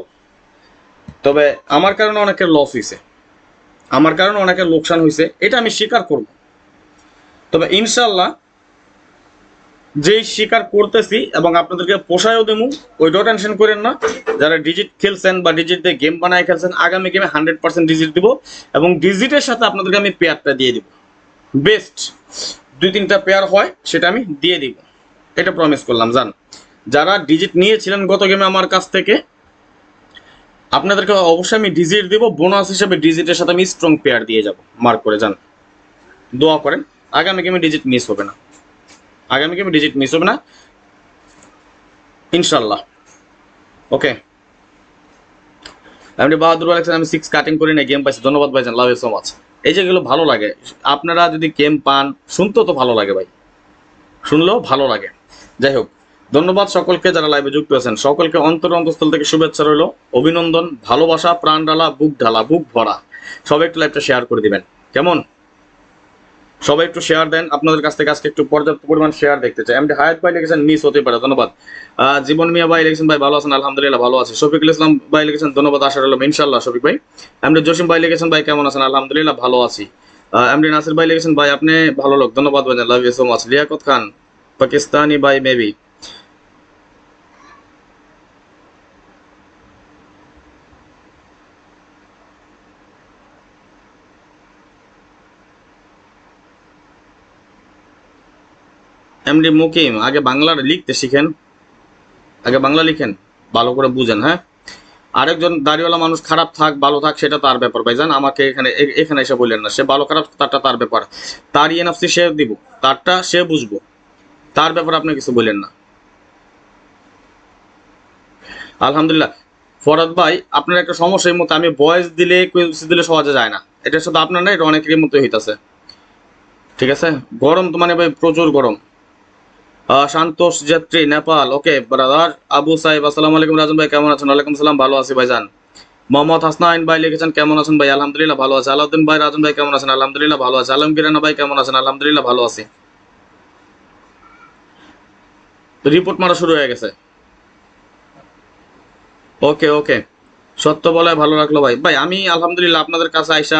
তবে আমার কারণে অনেকের লস হয়েছে, আমার কারণে অনেকের লোকসান হয়েছে, এটা আমি স্বীকার করব। তবে ইনশাল্লাহ যেই স্বীকার করতেছি এবং আপনাদেরকে পোষায়ও দেবো, ওইটাও টেনশন করেন না। যারা ডিজিট খেলছেন বা ডিজিট দিয়ে গেম বানায় খেলছেন, আগামী গেমে 100% ডিজিট দিব, এবং ডিজিটের সাথে আপনাদেরকে আমি পেয়ারটা দিয়ে দিব। বেস্ট 2-3টা পেয়ার হয় সেটা আমি দিয়ে দিব, এটা প্রমিস করলাম। জান, যারা ডিজিট নিয়েছিলেন গত গেমে আমার কাছ থেকে, আপনাদেরকে অবশ্যই আমি ডিজিট দিব, বোনাস হিসেবে ডিজিটের সাথে আমি স্ট্রং পেয়ার দিয়ে যাব। মার্ক করে যান, দোয়া করেন, আগামী গেমে ডিজিট মিস হবে না, আগামী গেমে ডিজিট মিস হবে না ইনশাল্লাহ। ওকে, আমি বাহাদুর আলেকশন, আমি 6 কাটিং করি না, গেম পাইছি, ধন্যবাদ ভাইজান, লাভ ইউ সো মাচ। এই যেগুলো ভালো লাগে, আপনারা যদি গেম পান, শুনতেও তো ভালো লাগে ভাই, শুনলেও ভালো লাগে। যাই হোক, ধন্যবাদ সকলকে যারা লাইভে যুক্ত আছেন, সকলকে অন্তরস্থল থেকে শুভেচ্ছা রইল, অভিনন্দন, ভালোবাসা, প্রাণ ঢালা, বুক ঢালা, বুক ভরা। সবাই একটু লাইভটা শেয়ার করে দিবেন, কেমন? সবাই একটু শেয়ার দেন, আপনাদের কাছ থেকে আজকে একটু পর্যাপ্ত পরিমাণ শেয়ার দেখতে চাই। এমডি হায়াত ভাই লিখেছেন মিস হতে পারে, ধন্যবাদ। জীবন মিয়া ভাই লিখেছেন ভাই ভালো আছেন? আলহামদুলিল্লাহ ভালো আছে। শফিকুল ইসলাম ভাই লিখেছেন ধন্যবাদ, আশা রইলাম ইনশাল্লাহ। শফিক ভাই। এমডি জসিম ভাই লিখেছেন ভাই কেমন আছেন? আলহামদুলিল্লাহ ভালো আছি। এমডি নাসির ভাই লিখেছেন ভাই আপনি ভালো লোক, ধন্যবাদ ভাই, love you so much. Liaquat Khan Pakistani ভাই মেবি। এমডি মুকিম, আগে বাংলা লিখতে শিখেন, আগে বাংলা লিখেন, ভালো করে বুঝেন। হ্যাঁ, আরেকজন দাড়িওয়ালা মানুষ খারাপ থাক ভালো থাক সেটা তার ব্যাপার ভাইজান, আমাকে এখানে এখানে এসে বললেন না। সে ভালো খারাপ তারটা তার ব্যাপার, তার ইএনএফসি সে দিব, তারটা সে বুঝবো, তার ব্যাপারে আপনি কিছু বললেন না। আলহামদুলিল্লাহ। ফরাদ ভাই, আপনার একটা সমস্যা, এই মতো আমি ভয়েস দিলে কুইজ দিলে সহজে যায় না, এটা শুধু আপনার না, এটা অনেকের মতো হইতাছে। ঠিক আছে, গরম তো মানে ভাই প্রচুর গরম। সন্তোষ যাত্রী নেপাল, ওকে ব্রাদার। আবু সাহেব আসসালামু আলাইকুম, রাজন ভাই কেমন আছেন? ওয়ালাইকুম সালাম, ভালো আছি ভাইজান। মোহাম্মদ হাসনাইন ভাই লিখেছেন কেমন আছেন ভাই? আলহামদুলিল্লাহ ভালো আছে। আলাউদ্দিন ভাই, রাজন ভাই কেমন আছেন? আলহামদুলিল্লাহ ভালো আছে। আলমগীর রানা ভাই কেমন আছেন? আলহামদুলিল্লাহ ভালো আছি। রিপোর্ট মারা শুরু হয়ে গেছে। ওকে ওকে, সত্য বলে ভালো রাখলো ভাই। ভাই আমি আলহামদুলিল্লাহ আপনাদের কাছে আইসা,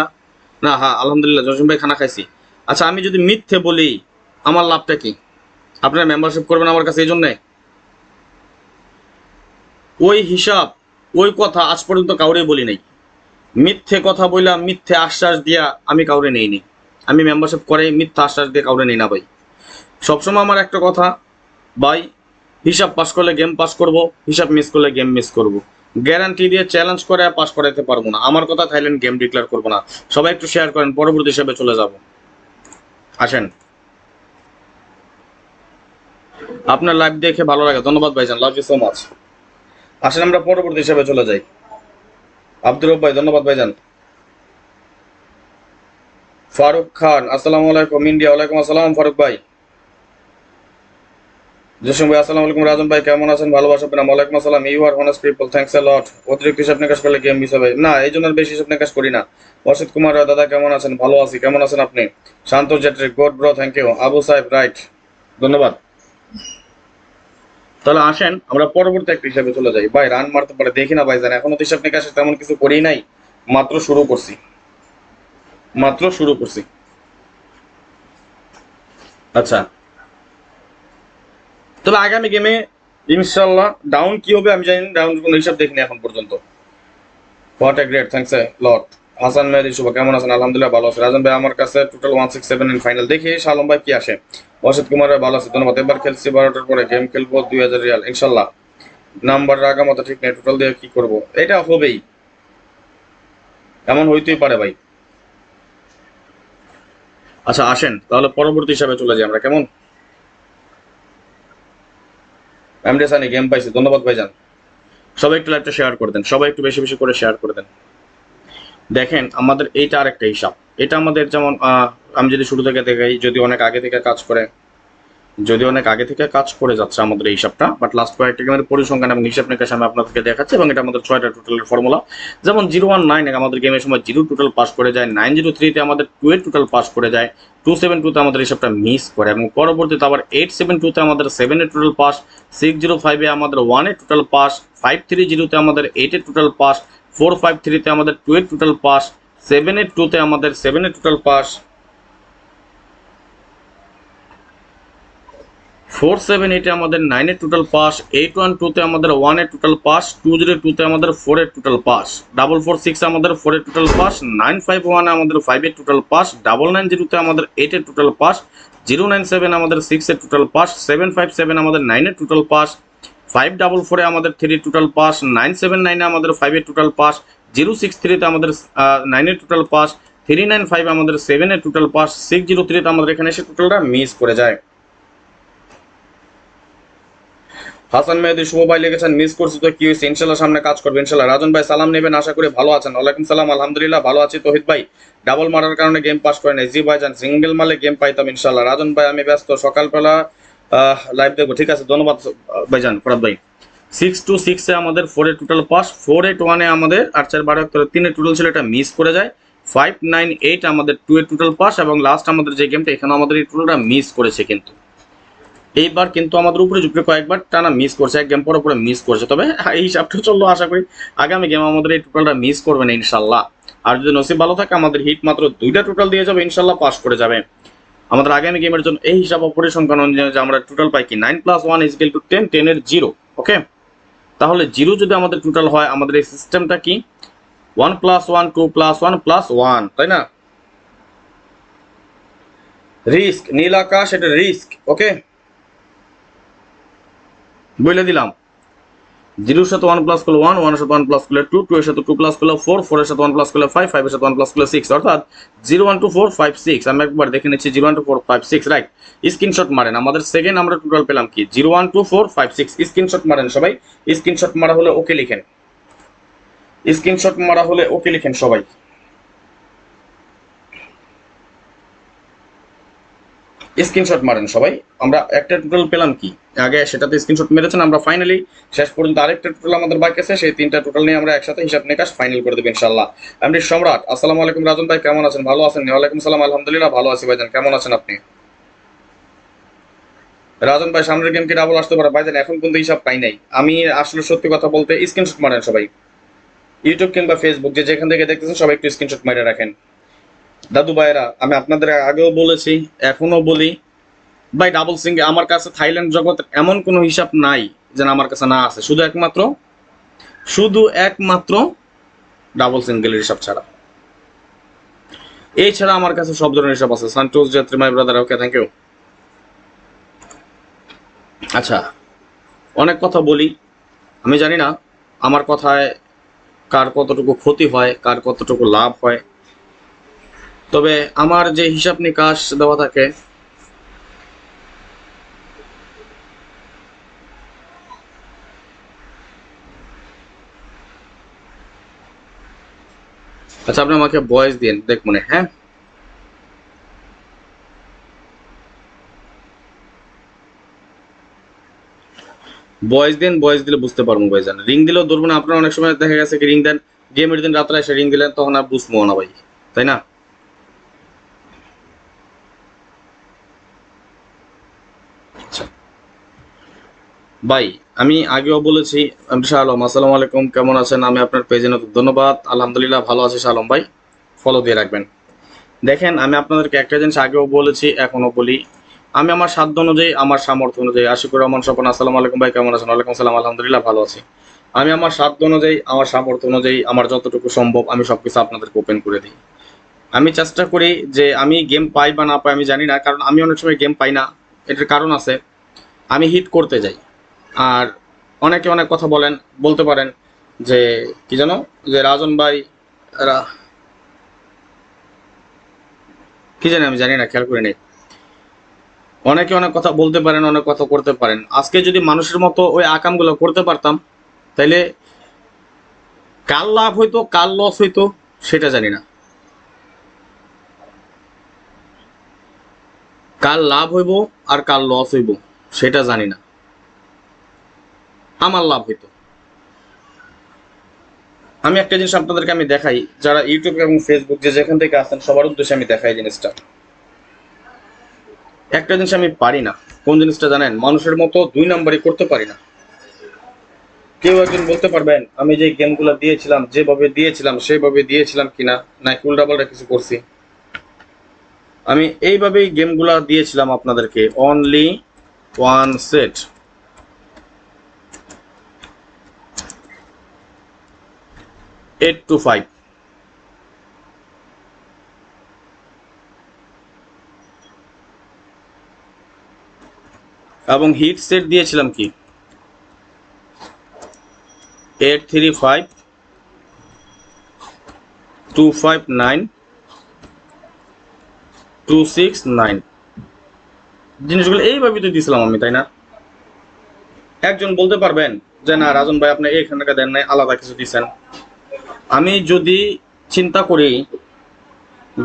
না হ্যাঁ আলহামদুলিল্লাহ জসিম ভাই খানা খাইছি। আচ্ছা, আমি যদি মিথ্যে বলি আমার লাভটা কি? আপনারা মেম্বারশিপ করবেন আমার কাছে, এই জন্যে ওই হিসাব, ওই কথা আজ পর্যন্ত কাউরে বলি নাই। মিথ্যে কথা বললাম, মিথ্যে আশ্বাস দিয়া আমি কাউরে নেইনি। আমি মেম্বারশিপ করে মিথ্যা আশ্বাস দিয়ে কাউরে নেই না ভাই। সবসময় আমার একটা কথা ভাই, হিসাব পাস করলে গেম পাস করব, হিসাব মিস করলে গেম মিস করব। গ্যারান্টি দিয়ে চ্যালেঞ্জ করে পাস করাইতে পারবো না, আমার কথা থাইল্যান্ড গেম ডিক্লেয়ার করবো না। সবাই একটু শেয়ার করেন, পরবর্তী হিসাবে চলে যাব। আসেন, আপনার লাইভ দেখে ভালো লাগে, ধন্যবাদ ভাইজান, লাভ ইউ সো মাচ। আসেন আমরা পরবর্তী হিসাবে চলে যাই। আব্দুর রব ভাই, ধন্যবাদ ভাইজান। ফারুক খান আসসালামু আলাইকুম, ইন্ডিয়া, ওয়ালাইকুম আসসালাম ফারুক ভাই। জসিম ভাই আসসালামু আলাইকুম, রাজন ভাই কেমন আছেন? ভালোবাসা পেলাম, ওয়ালাইকুম আসসালাম। You are honest people, thanks a lot. অতিরিক্ত হিসাব নিকাশ করলে গেম মিস হবে না, এই জন্য আর বেশি হিসাব নিকাশ করি না। অসিত কুমার রায়, দাদা কেমন আছেন? ভালো আছি, কেমন আছেন আপনি? শান্তর জেট্রি, good bro, thank you. Abu Saheb, right, ধন্যবাদ। তাহলে আসেন আমরা পরবর্তী একটা হিসাবে চলে যাই। ভাই রান মারতে পারে দেখি না ভাইজান, এখনো তো হিসাব নিকাশে তেমন কিছু করি নাই, মাত্র শুরু করছি, মাত্র শুরু করছি। আচ্ছা, তবে আগামী গেমে ইনশাল্লাহ। ডাউন কি হবে আমি জানি না, ডাউন কোনো হিসাব দেখিনি এখন পর্যন্ত। What a great, thanks a lot. Hasan Mehedi Shuvo কেমন আছেন? আলহামদুলিল্লাহ ভালো আছে। রাজন ভাই আমার কাছে টোটাল 167 ইন ফাইনাল, দেখি শালম ভাই কি আসে। অসিত কুমার ভালো আছে, ধন্যবাদ। এবার খেলছি 12টার পরে, গেম খেলবো 2000 রিয়াল ইনশাল্লাহ। নাম্বার রাখা মতো ঠিক নেই, টোটাল দিয়ে কি করবো, এটা হবেই, এমন হইতেই পারে ভাই। আচ্ছা আসেন তাহলে পরবর্তী হিসাবে চলে যাই আমরা, কেমন? এমডি সানি গেম পাইছি, ধন্যবাদ ভাইজান। সবাই একটু লাইভটা শেয়ার করে দেন, সবাই একটু বেশি বেশি করে শেয়ার করে দেন। দেখেন আমাদের এইটা আরেকটা হিসাব, এটা আমাদের যেমন আমি যদি শুরু থেকে দেখাই, যদি অনেক আগে থেকে কাজ করে যাচ্ছে আমাদের এই হিসাবটা, বাট লাস্ট কয়েকটা গেমের পরিসংখ্যান এবং হিসাব নিকাশ আমি আপনাদেরকে দেখাচ্ছি, এবং এটা আমাদের 6টা টোটালের ফর্মুলা। যেমন 019 আমাদের গেমের সময় 0 টোটাল পাস করে যায়, 903-তে আমাদের 2 এর টোটাল পাস করে যায়, 272-তে আমাদের হিসাবটা মিস করে, এবং পরবর্তীতে আবার 872-তে আমাদের 7 এর টোটাল পাস, 605-এ আমাদের 1 এর টোটাল পাস, 530-তে আমাদের 8 এর টোটাল পাস, 453-তে আমাদের 2 এর টোটাল পাস, 782-তে আমাদের 7 এর টোটাল পাস, 478-এ আমাদের 9 এর টোটাল পাস, 812-তে আমাদের 1 এর টোটাল পাস, 202-তে আমাদের 4 এর টোটাল পাস, 446 আমাদের 4 এর টোটাল পাস, 951-এ আমাদের 5 এর টোটাল পাস, 990-তে আমাদের 8 এর টোটাল পাস, 097 আমাদের 6 এর টোটাল পাস, 757 আমাদের 9 এর টোটাল পাস, 544-এ আমাদের 3 এর টোটাল পাস, 979-এ আমাদের 5 এর টোটাল পাস, 063-তে আমাদের 9 এর টোটাল পাস, 395 আমাদের 7 এর টোটাল পাস, 603-তে আমাদের এখানে এসে টোটালটা মিস করে যায়। হাসান মেহেদি শুভ ভাই লিখেছেন মিস করছি তো কি হয়েছে, ইনশাল্লাহ সামনে কাজ করবে ইনশাল্লাহ। রাজন ভাই সালাম নেবেন, আশা করি ভালো আছেন। ওয়ালাইকুম সালাম, আলহামদুলিল্লাহ ভালো আছি। তহিদ ভাই ডাবল মারার কারণে গেম পাস করে নাই, জি ভাইজান সিঙ্গেল মারলে গেম পাইতাম ইনশাল্লাহ। রাজন ভাই আমি ব্যস্ত, সকালবেলা লাইভ দেখবো, ঠিক আছে ধন্যবাদ ভাইজান। ফরাদ ভাই 626-এ আমাদের 4 এর টোটাল পাস, 481-এ আমাদের 8 4 12 3 এর টোটাল ছিল, এটা মিস করে যায়, 598 আমাদের 2 এর টোটাল পাস, এবং লাস্ট আমাদের যে গেমটা এখানে আমাদের এই টোটালটা মিস করেছে, কিন্তু এইবার কিন্তু আমাদের উপরে জুপড়ে কয়েকবার টানা মিস করছে, এক গেম পরে পরে মিস করছে, তবে এই হিসাবটা চললো, আশা করি আগামী গেম আমাদের এই টোটালটা মিস করবে না ইনশাল্লাহ। আর যদি নসিব ভালো থাকে আমাদের হিট মাত্র 2টা টোটাল দিয়ে যাবে ইনশাল্লাহ, পাস করে যাবে। আমাদের আগামী গেমের জন্য এই হিসাব পরিসংখ্যান অনুযায়ী যে আমরা টোটাল পাই কি 9 + 1 = 10, 10 এর 0, ওকে। তাহলে 0 যদি আমাদের টোটাল হয়, আমাদের এই সিস্টেমটা কি 1 + 1 2 + 1 + 1, তাই না? রিস্ক নীল আকাশ, এটা রিস্ক, ওকে বলে দিলাম। 0-এর সাথে 1 প্লাস করলে 1, 1-এর সাথে 1 প্লাস করলে 2, 2-এর সাথে 2 প্লাস করলে 4, 4-এর সাথে 1 প্লাস করলে 5, 5-এর সাথে 1 প্লাস করলে 6, অর্থাৎ 0 1 2 4 5 6। আমি একবার দেখে নিচ্ছি 0 1 2 4 5 6, রাইট। স্ক্রিনশট মারেন, আমাদের সেকেন্ড আমরা টোটাল পেলাম কি 0 1 2 4 5 6। স্ক্রিনশট মারেন সবাই, স্ক্রিনশট মারা হলে ওকে লিখেন, স্ক্রিনশট মারা হলে ওকে লিখেন সবাই। স্ক্রিনশট মারেন সবাই। আমরা একটা টোটাল পেলাম কি আগে, সেটাতে স্ক্রিনশট মেরেছেন। আমরা ফাইনালি শেষ পর্যন্ত আরেকটা টোটাল আমাদের বাকি আছে, সেই 3টা টোটাল নিয়ে আমরা একসাথে হিসাব নিকাশ ফাইনাল করে দেবো ইনশাআল্লাহ। এমডি সম্রাট আসসালামু আলাইকুম। রাজন ভাই কেমন আছেন? ভালো আছেন? ওয়ালাইকুম সালাম, আলহামদুলিল্লাহ ভালো আছি ভাইজান, কেমন আছেন আপনি? রাজন ভাই সামনের গেম কি ডাবল আসতে পারে? ভাইজান এখন কিন্তু হিসাব পাই নাই আমি, আসলে সত্যি কথা বলতে। স্ক্রিনশট মারেন সবাই, ইউটিউব কিংবা ফেসবুক যে যেখান থেকে দেখতেছেন সবাই একটু স্ক্রিনশট মারে রাখেন। দাদু ভাইরা আমি আপনাদের আগেও বলেছি, এখনো বলি ভাই, ডাবল সিঙ্গেল আমার কাছে থাইল্যান্ড জগতের এমন কোনো হিসাব নাই যেন আমার কাছে না আছে, শুধু একমাত্র ডাবল সিঙ্গেলের হিসাব ছাড়া। এছাড়া আমার কাছে সব ধরনের হিসাব আছে। সান্টোস যাত্রী my brother, okay thank you. আচ্ছা অনেক কথা বলি, আমি জানি না আমার কথায় কার কতটুকু ক্ষতি হয়, কার কতটুকু লাভ হয়, তবে আমার যে হিসাব নিকাশ দেওয়া থাকে আচ্ছা আপনি আমাকে ভয়েস দিন দেখ মনে, হ্যাঁ ভয়েস দিন, ভয়েস দিলে বুঝতে পারবো ভাইজান। রিং দিলেও ধরবো না, আপনার অনেক সময় দেখা গেছে কি রিং দেন গেমের দিন রাত্রে এসে রিং দিলেন, তখন আর বুঝবো না ভাই, তাই না? আচ্ছা ভাই আমি আগেও বলেছি, শাহ আলম আসসালামু আলাইকুম, কেমন আছেন? আমি আপনার পেজে নতুন, ধন্যবাদ, আলহামদুলিল্লাহ ভালো আছি শাহ আলম ভাই, ফলো দিয়ে রাখবেন। দেখেন আমি আপনাদেরকে একটা জিনিস আগেও বলেছি এখনো বলি, আমি আমার সাধ্য অনুযায়ী, আমার সামর্থ্য অনুযায়ী। আশিকুর রহমান স্বপন, আসসালামু আলাইকুম ভাই, কেমন আছেন? ওয়ালাইকুম সালাম, আলহামদুলিল্লাহ ভালো আছি। আমি আমার সাধ্য অনুযায়ী, আমার সামর্থ্য অনুযায়ী, আমার যতটুকু সম্ভব আমি সবকিছু আপনাদেরকে ওপেন করে দিই। আমি চেষ্টা করি যে আমি গেম পাই বা না পাই আমি জানি না, কারণ আমি অনেক সময় গেম পাই না। এটার কারণ আছে, আমি হিট করতে যাই। আর অনেকে অনেক কথা বলতে পারেন যে কি জানো, যে রাজন ভাই কি জানি, আমি জানি না, খেয়াল করে নেই। অনেকে অনেক কথা বলতে পারেন, অনেক কথা করতে পারেন। আজকে যদি মানুষের মতো ওই আকামগুলো করতে পারতাম, তাইলে কার লাভ হইতো কার লস হইতো সেটা জানি না। কার লাভ হইব আর কার লস হইব সেটা জানি না। আমার লাভ হইতো। আমি একটা জিনিস আপনাদেরকে আমি দেখাই, যারা ইউটিউব এবং ফেসবুক যে যেখান থেকে আসেন সবার উদ্দেশ্যে আমি দেখাই জিনিসটা। একটা জিনিস আমি পারি না, কোন জিনিসটা জানেন? মানুষের মতো 2 নম্বরই করতে পারি না। কেউ একজন বলতে পারবেন আমি যে গেমগুলো দিয়েছিলাম যেভাবে দিয়েছিলাম সেভাবে দিয়েছিলাম কিনা, নাকি উল্টাপাল্টা কিছু করছি? আমি এইভাবেই গেমগুলা দিয়েছিলাম আপনাদেরকে, অনলি 1 সেট, 8 to 5। এবং হিট সেট দিয়েছিলাম কি 835, 259, 269। জিনিসগুলো এইভাবে তো দিয়েছিলাম আমি, তাই না? একজন বলতে পারবেন যে না রাজন ভাই আপনি এইখান থেকে দেন নাই, আলাদা কিছু দিচ্ছেন। আমি যদি চিন্তা করি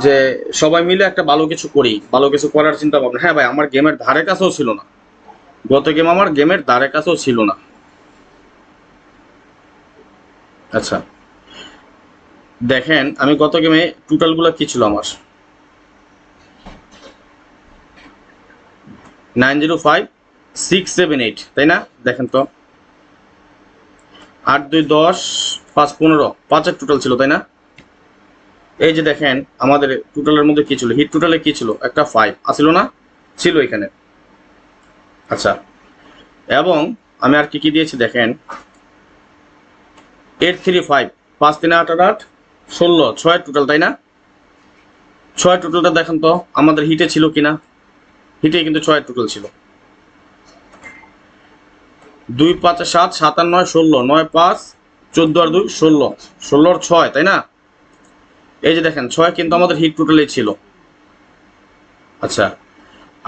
যে সবাই মিলে একটা ভালো কিছু করি, ভালো কিছু করার চিন্তা ভাবনা, হ্যাঁ ভাই আমার গেমের ধারে কাছেও ছিল না, গত গেম আমার গেমের ধারে কাছেও ছিল না। আচ্ছা দেখেন, আমি গত গেমে টোটালগুলো কি ছিল আমার, 905, 678, তাই না? দেখেন তো, 8 2 10, 5 15, 5-এর টোটাল ছিল, তাই না? এই যে দেখেন আমাদের টোটালের মধ্যে কি ছিল, হিট টোটালে কি ছিল, একটা 5 আসিল না, ছিল এখানে। আচ্ছা, এবং আমি আর কি কি দিয়েছি দেখেন, 835, 5 3 8 8 16, 6 টোটাল, তাই না? 6 টোটালটা দেখেন তো আমাদের হিটে ছিল কিনা, হিটে কিন্তু 6 টোটাল ছিল। 2 5 7, 7 আর 9 16, 9 5 14 আর 2 16, 16 আর 6, তাই না? এই যে দেখেন 6 কিন্তু আমাদের হিট টোটালে ছিল। আচ্ছা,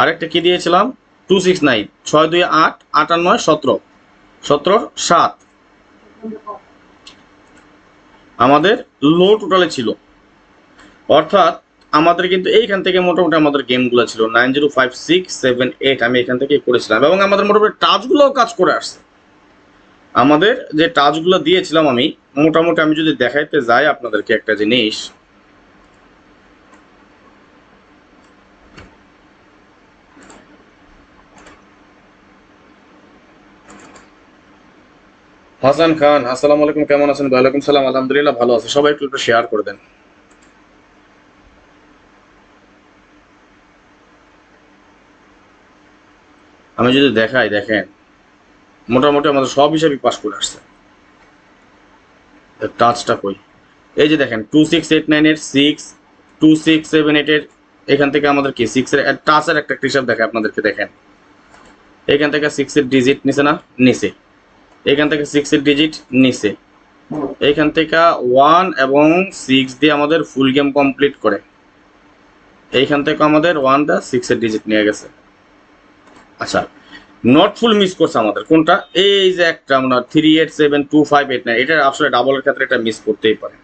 আরেকটা কি দিয়েছিলাম, 269, 6 2 8, 8 আর 9 17, 17 7 আমাদের লো টোটালে ছিল। অর্থাৎ আমাদের কিন্তু এইখান থেকে মোটামুটি আমাদের গেমগুলো ছিল 905 6 7 8, আমি এখান থেকে করেছিলাম এবং আমাদের মোটামুটি টাচগুলোও কাজ করে আসছে। আমাদের যে টাচগুলো দিয়েছিলাম আমি মোটামুটি, আমি যদি দেখাইতে যাই আপনাদেরকে একটা জিনিস, হাসান খান, আসসালামু আলাইকুম, কেমন আছেন? ওয়ালাইকুম সালাম, আলহামদুলিল্লাহ ভালো আছে। সবাই একটু শেয়ার করে দেন। আমি যদি দেখাই, দেখেন মোটামুটি আমাদের সব হিসাবই পাস করে আসছে। টাচটা কই, এই যে দেখেন 2689 এর 6, 2678 এর এখান থেকে আমাদের কি 6 এর টাচের একটা হিসাব দেখে আপনাদেরকে, দেখেন এখান থেকে 6 এর ডিজিট নিচে না, নিচে, এখান থেকে 6 এর ডিজিট নিচে, এইখান থেকে 1 এবং 6 দিয়ে আমাদের ফুল গেম কমপ্লিট করে, এইখান থেকে আমাদের 1টা 6 এর ডিজিট নিয়ে গেছে। আচ্ছা, নট ফুল মিস করছে আমাদের কোনটা, এই যে একটা আমরা 387259, এটা আসলে ডাবলের ক্ষেত্রে এটা মিস করতেই পারে।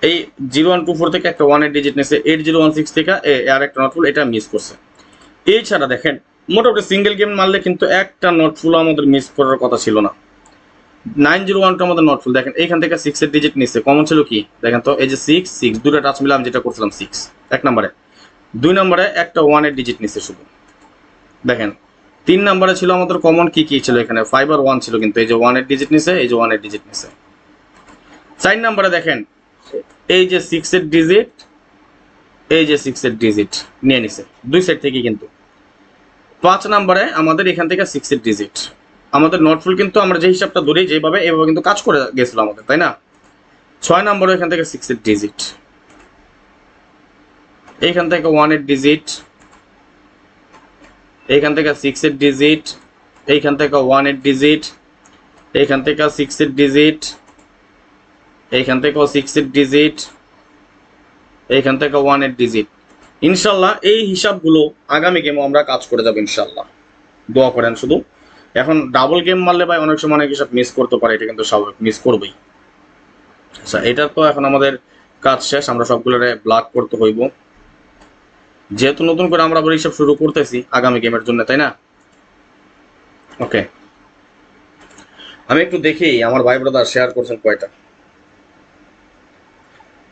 এই 0124 থেকে একটা 1 এর ডিজিট নিয়েছে, 8016 থেকে আর একটা নট ফুল, এটা মিস করছে। এছাড়া দেখেন মোটামুটি সিঙ্গেল গেম মারলে কিন্তু একটা নট ফুল আমাদের মিস করার কথা ছিল না। 901টা আমাদের নট ফুল, দেখেন এইখান থেকে 6 এর ডিজিট নিচ্ছে, কমন ছিল কি দেখেন তো, এই যে 6 6 দুটো টাচ মিলে আমি যেটা করছিলাম 6 এক নম্বরে, 2 নম্বরে একটা 1 এর ডিজিট নিচ্ছে শুধু। দেখেন 3 নম্বরে ছিল আমাদের কমন কি কি ছিল, এখানে 5 আর 1 ছিল, কিন্তু এই যে 1 এর ডিজিট নিছে, এই যে 1 এর ডিজিট নিছে। 4 নম্বরে দেখেন এই যে 6 এর ডিজিট, এই যে 6 এর ডিজিট নিয়ে নিছে, দুই সাইড থেকে কিন্তু 5 নম্বরে আমাদের এখান থেকে 6 ডিজিট, আমাদের নট ফুল কিন্তু আমরা যে হিসাবটা ধরি যেভাবে এভাবে কিন্তু কাজ করে গেছিল আমাদের, তাই না? 6 নম্বরে এখান থেকে 6 ডিজিট, এইখান থেকে 1 ডিজিট, এইখান থেকে 6 ডিজিট, এইখান থেকে 1 ডিজিট, এইখান থেকে 6 ডিজিট, এইখান থেকেও 6 ডিজিট, এইখান থেকে 1 ডিজিট। ইনশাল্লাহ এই হিসাবগুলো আগামী গেমও আমরা কাজ করে যাবো ইনশাল্লাহ, দোয়া করেন শুধু। এখন ডাবল গেম মারলে ভাই অনেক সময় অনেক হিসাব মিস করতে পারে, এটা কিন্তু স্বাভাবিক, মিস করবেই। আচ্ছা, এটা তো এখন আমাদের কাজ শেষ, আমরা সবগুলোরে ব্লক করতে হইব, যেহেতু নতুন করে আমরা আবার হিসাব শুরু করতেছি আগামী গেমের জন্য, তাই না? ওকে, আমি একটু দেখি আমার ভাই ব্রাদার শেয়ার করছেন কয়টা।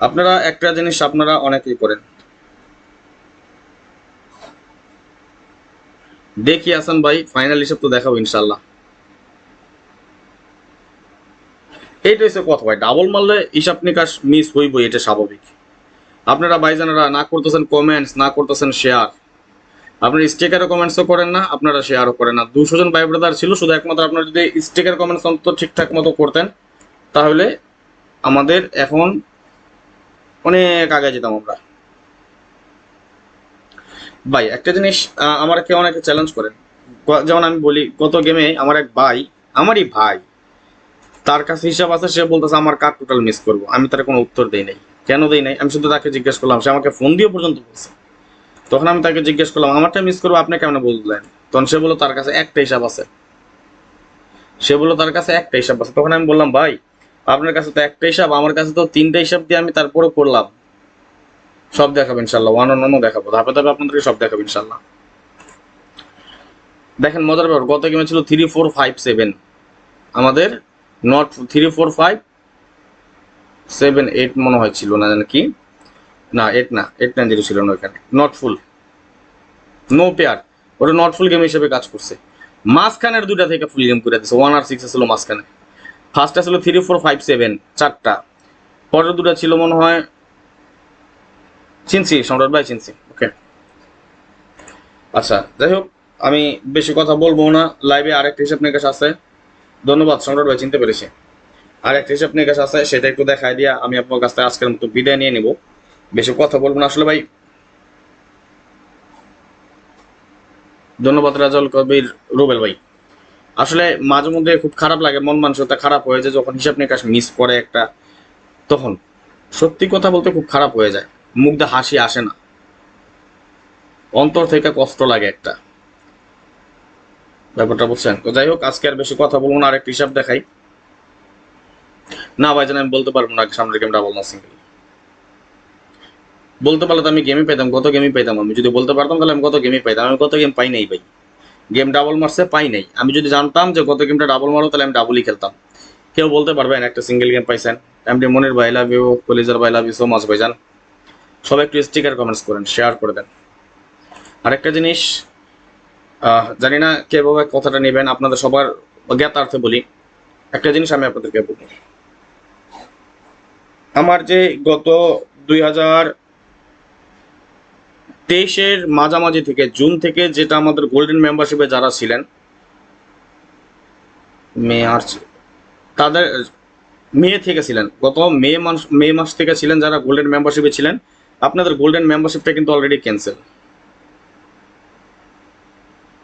আপনারা একটা জিনিস আপনারা অনেকেই করেন, দেখি হাসান ভাই ফাইনাল হিসাব তো দেখাবো ইনশাল্লাহ। এইটা হচ্ছে কথা ভাই, ডাবল মারলে হিসাব নিকাশ মিস হইবই, এটা স্বাভাবিক। আপনারা ভাইজানেরা না করতেছেন কমেন্টস, না করতেছেন শেয়ার, আপনারা স্টিকারও কমেন্টসও করেন না, আপনারা শেয়ারও করেন না। 200 জন ভাই ব্রাদার ছিল, শুধু একমাত্র আপনারা যদি স্টিকার কমেন্টস অন্তত ঠিকঠাক মতো করতেন তাহলে আমাদের এখন অনেক আগে যেতাম আমরা। ভাই একটা জিনিস আমার কেউ অনেকে চ্যালেঞ্জ করেন, যেমন আমি বলি গত গেমে আমার এক ভাই, আমারই ভাই, তার কাছে হিসাব আছে, সে বলতেছে আমার কার্ড টোটাল মিস করবো। আমি তার কোনো উত্তর দেই নাই, কেন দেই নাই? আমি শুধু তাকে জিজ্ঞেস করলাম, সে আমাকে ফোন দিয়ে পর্যন্ত বলছে। তখন আমি তাকে জিজ্ঞেস করলাম আমারটা মিস করবো আপনি কেমন বললেন? তখন সে বললো তার কাছে একটা হিসাব আছে, সে বললো তার কাছে একটা হিসাব আছে। তখন আমি বললাম ভাই আপনার কাছে তো একটা হিসাব, আমার কাছে তো 3টা হিসাব দিয়ে আমি তারপরে করলাম। সব দেখাবো ইনশাল্লাহ, ওয়ান অন দেখাবো, ধাপে ধাপে আপনাদেরকে সব দেখাবো ইনশাল্লাহ। দেখেন মজার ব্যাপার, গত গেমে ছিল 3 4 5 7, আমাদের নট 3 4 5 7 8 মনে হয় ছিল না, জানি কি না 8 না 8 9 0 ছিল না ওখানে, নট ফুল নো পেয়ার, ওটা নট ফুল গেম হিসেবে কাজ করছে। মাঝখানের দুইটা থেকে ফুল গেম করে দিচ্ছে, 1 আর 6 ছিল মাঝখানে। ফার্স্টটা ছিল 3 4 5 7 চারটা, পরের দুটা ছিল মনে হয় চিনছি, সম্রাট ভাই চিনছি। ওকে আচ্ছা, যাই হোক আমি বেশি কথা বলবো না, লাইভে আরেকটা হিসাব নিকাশ আছে। ধন্যবাদ সম্রাট ভাই, চিনতে পেরেছি। আরেকটা হিসাব নিকাশ আছে, সেটা একটু দেখাই দিয়া আমি আপনার কাছ থেকে আজকের মতো বিদায় নিয়ে নিব। বেশি কথা বলবো না আসলে ভাই। ধন্যবাদ রাজাউল কবির রুবেল ভাই। আসলে মাঝে মধ্যে খুব খারাপ লাগে, মন মানসিকতা খারাপ হয়ে যায় যখন হিসাব নিকাশ মিস করে একটা, তখন সত্যি কথা বলতে খুব খারাপ হয়ে যায়, মুখ দিয়ে হাসি আসে না, অন্তর থেকে কষ্ট লাগে একটা, ব্যাপারটা বুঝছেন? তো যাই হোক আজকে আর বেশি কথা বলবো না, আরেকটা হিসাব দেখাই। না ভাইজান আমি বলতে পারবো না সামনের গেম ডাবল না সিঙ্গেল, বলতে পারলে তো আমি গেমই পাইতাম, কত গেমই পাইতাম। আমি যদি বলতে পারতাম তাহলে আমি কত গেমই পাইতাম, আমি কত গেম পাই নাই ভাই, গেম ডাবল মারছে পাই নাই। আমি যদি জানতাম যে গত গেমটা ডাবল মারো তাহলে আমি ডাবলই খেলতাম। কেউ বলতে পারবেন একটা সিঙ্গেল গেম পাইছেন? এমডি মনির ভাই লাভ ইউ, কলিজার ভাই লাভ ইউ সো মাচ ভাইজান। সবাই একটু স্টিকার কমেন্টস করেন, শেয়ার করে দেন। আরেকটা জিনিস, জানি না কিভাবে কথাটা নেবেন, আপনাদের সবার জ্ঞাতার্থে বলি। একটা জিনিস আমি আপনাদেরকে বলবো, আমার যে গত 2023-এর মাঝামাঝি থেকে জুন থেকে যেটা আমাদের গোল্ডেন মেম্বারশিপে যারা ছিলেন, মার্চ, তাদের মে থেকে ছিলেন, গত মে মাস থেকে ছিলেন যারা গোল্ডেন মেম্বারশিপে ছিলেন, আপনাদের গোল্ডেন মেম্বারশিপটা কিন্তু অলরেডি ক্যান্সেল।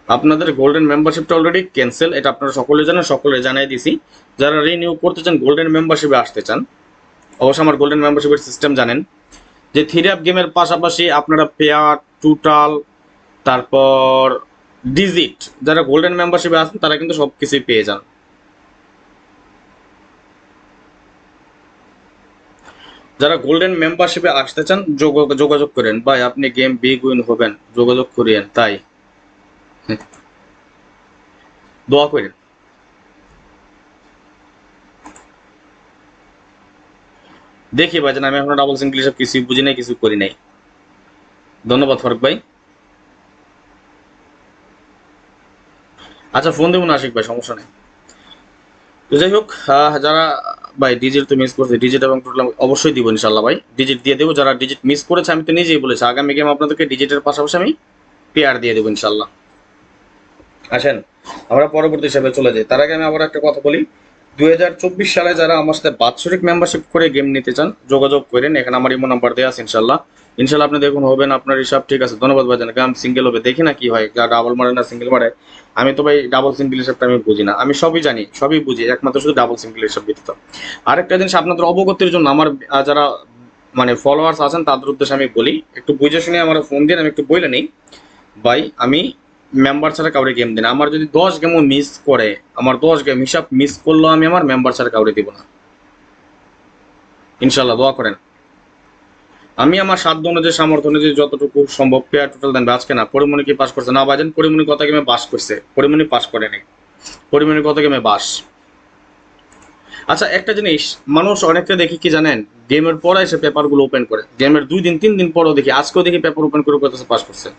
আপনাদের গোল্ডেন মেম্বারশিপটা অলরেডি ক্যান্সেল, এটা আপনারা সকলে জানেন, সকলে জানাই দিছি। যারা রিনিউ করতে চান, গোল্ডেন মেম্বারশিপে আসতে চান, অবশ্য আমার গোল্ডেন মেম্বারশিপের সিস্টেম জানেন যে 3 গেমের পাশাপাশি আপনারা পেয়ার, টোটাল, তারপর ডিজিট, যারা গোল্ডেন মেম্বারশিপে আসেন তারা কিন্তু সব কিছুই পেয়ে যান। যারা গোল্ডেন মেম্বারশিপে আসতে চান যোগাযোগ করেন ভাই, আপনি গেম বিগ উইন হবেন, যোগাযোগ করিয়েন, তাই দোয়া করেন। দেখি ভাই, আমি এখন ডাবল সিঙ্গল সব কিছুই বুঝি নাই, কিছু করি নাই। ধন্যবাদ ফারুক ভাই। আচ্ছা ফোন দেবো না আশিক ভাই, সমস্যা নেই। তো যাই হোক, যারা ভাই ডিজিট তো মিস করছে, ডিজিট এবং টোটাল অবশ্যই দিব ইনশাল্লাহ ভাই, ডিজিট দিয়ে দেবো। যারা ডিজিট মিস করেছে আমি তো নিজেই বলেছি আগামী গেম আপনাদেরকে ডিজিটের পাশাপাশি আমি পেয়ার দিয়ে দেবো ইনশাল্লাহ। আসেন আমরা পরবর্তী হিসাবে চলে যাই। তার আগে আমি আবার একটা কথা বলি, 2024 সালে যারা আমার সাথে বাৎসরিক মেম্বারশিপ করে গেম নিতে চান যোগাযোগ করেন, এখানে আমার ইমো নাম্বার দেওয়া আছে। ইনশাল্লাহ ইনশাল্লাহ আপনি দেখুন হবেন আপনার হিসাব ঠিক আছে। ধন্যবাদ ভাইজান। আমি সিঙ্গেল হবে দেখি না কি হয়, যা ডাবল মারে না সিঙ্গেল মারে। আমি তো ভাই ডাবল সিঙ্গেল হিসাবটা আমি বুঝি না, আমি সবই জানি সবই বুঝি, একমাত্র শুধু ডাবল সিঙ্গেল হিসাব ব্যতীত। আরেকটা জিনিস আপনাদের অবগতির জন্য, আমার যারা মানে ফলোয়ার্স আছেন তাদের উদ্দেশ্যে আমি বলি, একটু বুঝে শুনে আমার ফোন দিন, আমি একটু বলে নিই। ভাই আমি মেম্বার ছাড়া কাউরে গেম দিই না। আমার যদি 10 গেমও মিস করে, আমার 10 গেম হিসাব মিস করলেও আমি আমার মেম্বার ছাড়া কাউরে দিব না। ইনশাল্লাহ দোয়া করেন। আমি আমার সাধ্য অনুযায়ী সামর্থ্য অনুযায়ী যতটুকু সম্ভব পেয়ার টোটাল দেন। আজকে না পরিমণি কি পাস করছে না বাজেন, পরিমণি কত গেমে পাস করছে, পরিমণি পাস করেনি, পরিমণি কত গেমে বাস। আচ্ছা একটা জিনিস, মানুষ অনেকটা দেখি কি জানেন, গেমের পরে এসে পেপারগুলো ওপেন করে, গেমের 2 দিন 3 দিন পরেও দেখি, আজকেও দেখি পেপার ওপেন করে করতেছে পাস করছে।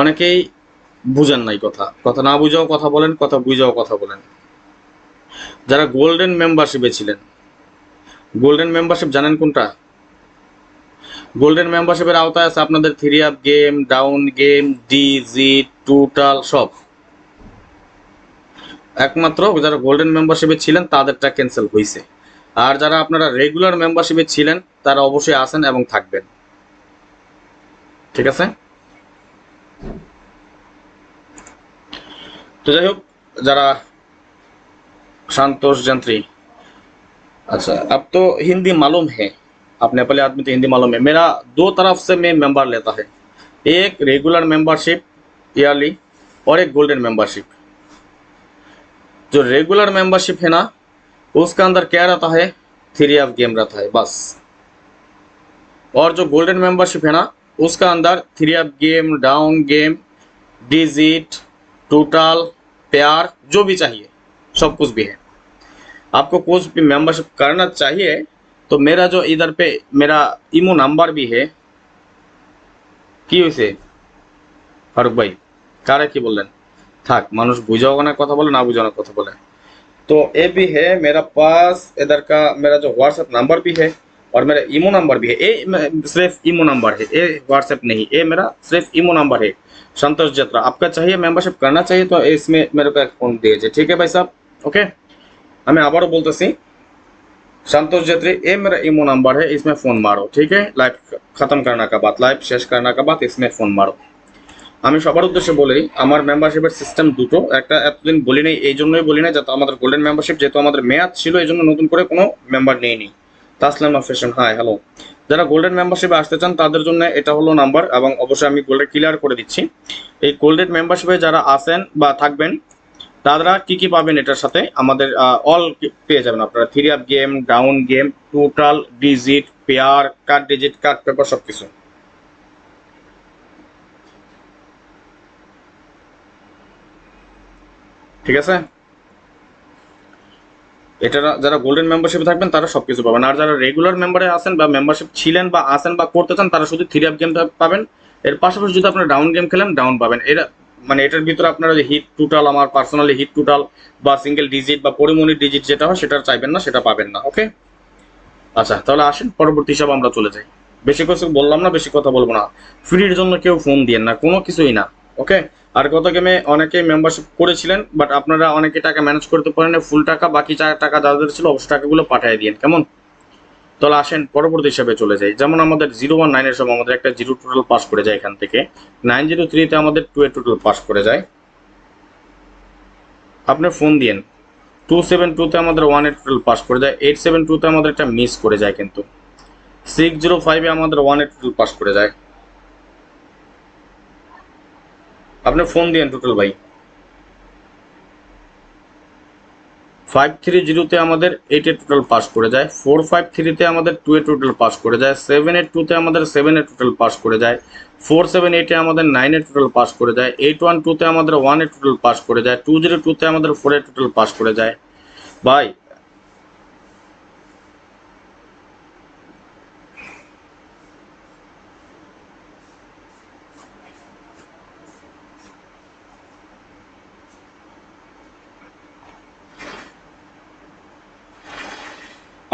অনেকেই বুঝেন নাই কথা, কথা না বুঝাও কথা বলেন, কথা বুঝাও কথা বলেন। যারা গোল্ডেন মেম্বারশিপে ছিলেন, গোল্ডেন মেম্বারশিপ জানেন কোনটা? গোল্ডেন মেম্বারশিপের আওতায় আছে আপনাদের 3 আপ গেম, ডাউন গেম, ডিজি, টোটাল সব। একমাত্র যারা গোল্ডেন মেম্বারশিপে ছিলেন তাদেরটা ক্যান্সেল হয়েছে। আর যারা আপনারা রেগুলার মেম্বারশিপে ছিলেন তারা অবশ্যই আছেন এবং থাকবেন। ঠিক আছে। তো যাই হোক, যারা संतोष जंत्री, अच्छा अब तो हिंदी मालूम है, आप नेपाली आदमी तो हिंदी मालूम है। मेरा 2 तरफ से मैं मेंबर लेता है, एक रेगुलर मेंबरशिप ईयरली और एक गोल्डन मेंबरशिप। जो रेगुलर मेंबरशिप है ना, उसका अंदर क्या रहता है, 3 अप गेम रहता है बस। और जो गोल्डन मेंबरशिप है ना, उसका अंदर 3 up game, down game, digit, total, प्यार जो भी चाहिए सब कुछ भी है। आपको कुछ भी मेंबरशिप करना चाहिए तो मेरा जो इधर पे मेरा इमो नंबर भी है। কি হয়েছে ফারুক ভাই, কারে কি বললেন? থাক, মানুষ বুঝাও না কথা বলে, না বুঝানো কথা বলে। तो ये भी है मेरा पास, इधर का मेरा जो व्हाट्सएप नंबर भी है और मेरा इमो नंबर भी है। ये सिर्फ इमो नंबर है, ये व्हाट्सएप नहीं, ये मेरा सिर्फ इमो नंबर है। संतोष जत्रा, आपका चाहिए मेंबरशिप करना चाहिए तो इसमें मेरे को एक फोन दीजिए, ठीक है भाई साहब। ओके, আমি আবারও বলতেছি, संतोष जत्री ये मेरा इमो नंबर है, इसमें फोन मारो, ठीक है। लाइव खत्म करने का बाद, लाइव शेष करने का बाद इसमें फोन मारो। আমি সবার উদ্দেশ্যে বলি, আমার মেম্বারশিপের সিস্টেম দুটো, একটা এতদিন বলি নাই, এই জন্যই বলি না যাতে আমাদের গোল্ডেন মেম্বারশিপ যেহেতু আমাদের মেয়াদ ছিল এই জন্য নতুন করে কোনো মেম্বার নেইনি। তাসলাম ফ্যাশন, হাই হ্যালো। যারা গোল্ডেন মেম্বারশিপে আসতে চান তাদের জন্য এটা হলো নাম্বার, এবং অবশ্যই আমি গোল্ডেন ক্লিয়ার করে দিচ্ছি। এই গোল্ডেন মেম্বারশিপে যারা আসেন বা থাকবেন তারা কি কি পাবেন এটার সাথে, আমাদের অল পেয়ে যাবেন আপনারা, 3 up game, down game, total, digit, pair, card digit, card paper সবকিছু। ঠিক আছে। এটা যারা গোল্ডেন মেম্বারশিপে থাকবেন তারা সবকিছু পাবেন, আর যারা রেগুলার মেম্বারে আছেন বা মেম্বারশিপ ছিলেন বা আসেন বা করতে চান তারা শুধু 3 আপ গেমটা পাবেন। এর পাশাপাশি যদি আপনারা ডাউন গেম খেলেন ডাউন পাবেন। এরা মানে এটার ভিতরে আপনারা যে হিট টোটাল, আমার পার্সোনালি হিট টোটাল বা সিঙ্গেল ডিজিট বা পরিমণির ডিজিট যেটা হয় সেটা চাইবেন না, সেটা পাবেন না। ওকে, আচ্ছা তাহলে আসেন পরবর্তী হিসাবে আমরা চলে যাই। বেশি কিছু বললাম না, বেশি কথা বলবো না। ফ্রির জন্য কেউ ফোন দিয়েন না, কোনো কিছুই না। ওকে। আর গত গেমে অনেকে মেম্বারশিপ করেছিলেন বাট আপনারা অনেকে টাকা ম্যানেজ করতে পারেন, ফুল টাকা বাকি টাকা যাদের ছিল অবশ্য টাকাগুলো পাঠিয়ে দিন, কেমন? তাহলে আসেন পরবর্তী হিসাবে চলে যাই। যেমন আমাদের 019 এর সময় আমাদের একটা 0 টোটাল পাস করে যায়, এখান থেকে 903-তে আমাদের 2 এর টোটাল পাস করে যায়। আপনি ফোন দিয়েন, 272-তে আমাদের 1 এর টোটাল পাস করে যায়, 872-তে আমাদের একটা মিস করে যায়, কিন্তু 605-এ আমাদের 1 এর টোটাল পাস করে যায়। আপনি ফোন দিয়েন টোটাল ভাই। 530-তে আমাদের 8 এর টোটাল পাস করে যায়, 453-তে আমাদের 2 এর টোটাল পাস করে যায়, 782-তে আমাদের 7 এর টোটাল পাস করে যায়, 478-এ আমাদের 9 এর টোটাল পাস করে যায়, 812-তে আমাদের 1 এর টোটাল পাস করে যায়, 202-তে আমাদের 4 এর টোটাল পাস করে যায়। ভাই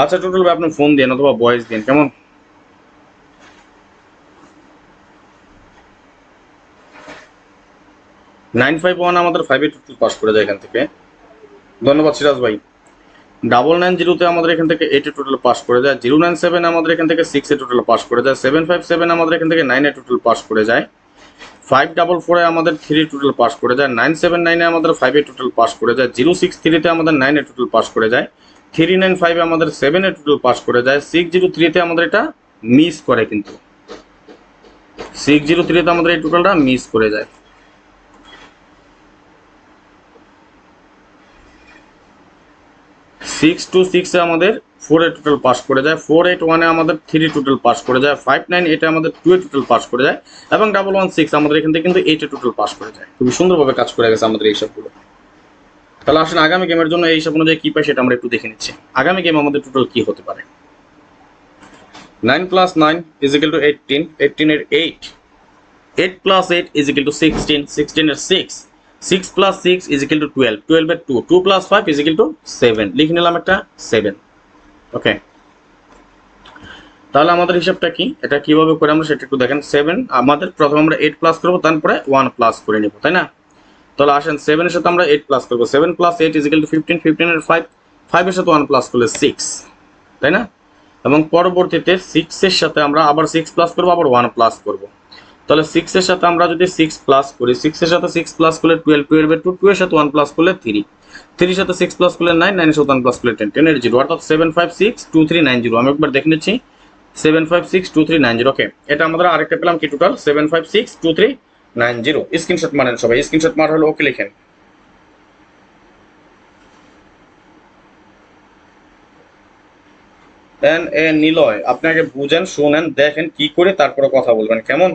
আচ্ছা টোটাল ভাই আপনি ফোন দিন অথবা ভয়েস দিন, কেমন? নাইন ফাইভ ওয়ান আমাদের 5 এ টোটাল পাস করে যায় এখান থেকে। ধন্যবাদ সিরাজ ভাই। 990 আমাদের এখান থেকে 8 এ টোটাল পাস করে যায়। 097 আমাদের এখান থেকে 6 এ টোটাল পাস করে যায়। 757 আমাদের এখান থেকে 9 এ টোটাল পাস করে যায়। 544 এ আমাদের 3 টোটাল পাস করে যায়। 979 এ আমাদের 5 এ টোটাল পাস করে যায়। 063 তে আমাদের 9 এ টোটাল পাস করে যায়। 395 এ আমাদের 7 এ টোটাল পাস করে যায়। 603 তে আমাদের এটা মিস করে, কিন্তু 603 তে আমাদের এই টোটালটা মিস করে যায়। 626 এ আমাদের 4 এ টোটাল পাস করে যায়। 481 এ আমাদের 3 টোটাল পাস করে যায়। 598 এ আমাদের 2 এ টোটাল পাস করে যায় এবং 116 আমাদের এখান থেকে কিন্তু 8 এ টোটাল পাস করে যায়। খুবই সুন্দরভাবে কাজ করে গেছে আমাদের এই সবগুলো। তাহলে আসলে আগামী গেমের জন্য এই সব অনুযায়ী কি পাই সেটা আমরা একটু দেখে নিচ্ছি। আগামী গেম আমাদের টোটাল কি হতে পারে। 9 + 9 = 18, 18 এর 8, 8 + 8 = 16, 16 এর 6, 6 + 6 = 12, 12 এর 2, 2 + 5 = 7, লিখে নিলাম একটা 7। ওকে, তাহলে আমাদের হিসাবটা কি, এটা কিভাবে করে আমরা সেটা একটু দেখেন। 7 আমাদের প্রথমে আমরা 8 প্লাস করবো, তারপরে 1 প্লাস করে নিব, তাই না? তাহলে আসেন 7 এর সাথে আমরা 8 প্লাস করবো। 7 + 8 = 15, 15 এর 5, 5 এর সাথে 1 প্লাস করলে 6, তাই না? এবং পরবর্তীতে 6 এর সাথে আমরা আবার 6 প্লাস করবো, আবার 1 প্লাস করবো। তাহলে 6 এর সাথে আমরা যদি 6 প্লাস করি, 6 এর সাথে 6 প্লাস করলে 12, 12 এর 2, 2 এর সাথে 1 প্লাস করলে 3, 3 এর সাথে 6 প্লাস করলে 9, 9 এর সাথে 1 প্লাস করলে 10, 10 এর 0, অর্থাৎ 7562390। আমি একবার দেখে নিচ্ছি, 7562390। ওকে, এটা আমাদের আরেকটা পেলাম কি টোটাল 7562390। স্ক্রিনশট মারেন সবাই, স্ক্রিনশট মার হলো ওকে লিখেন। নিলয়, আপনি আগে বুঝেন, শুনেন, দেখেন কি করে তারপরে কথা বলবেন, কেমন?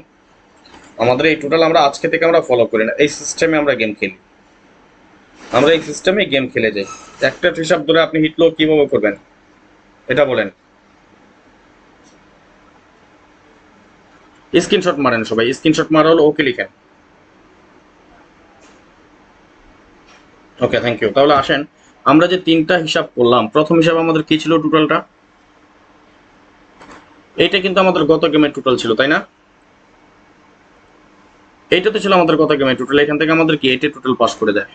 আমাদের এই টোটাল আমরা আজকে থেকে আমরা ফলো করি না, এই সিস্টেমে আমরা গেম খেলি, আমরা এই সিস্টেমে গেম খেলে যাই। একটা হিসাব ধরে আপনি হিটলো কিভাবে করবেন এটা বলেন। স্ক্রিনশট মারেন সবাই, স্ক্রিনশট মারা হলো ওকে লিখেন। ওকে, থ্যাংক ইউ। তাহলে আসেন আমরা যে তিনটা হিসাব করলাম, প্রথম হিসাব আমাদের কি ছিল টোটালটা, এইটা কিন্তু আমাদের গত গেমের টোটাল ছিল, তাই না? এইটা তো ছিল আমাদের গত গেমের টোটাল, এখান থেকে আমাদের কি 8 টোটাল পাস করে যায়।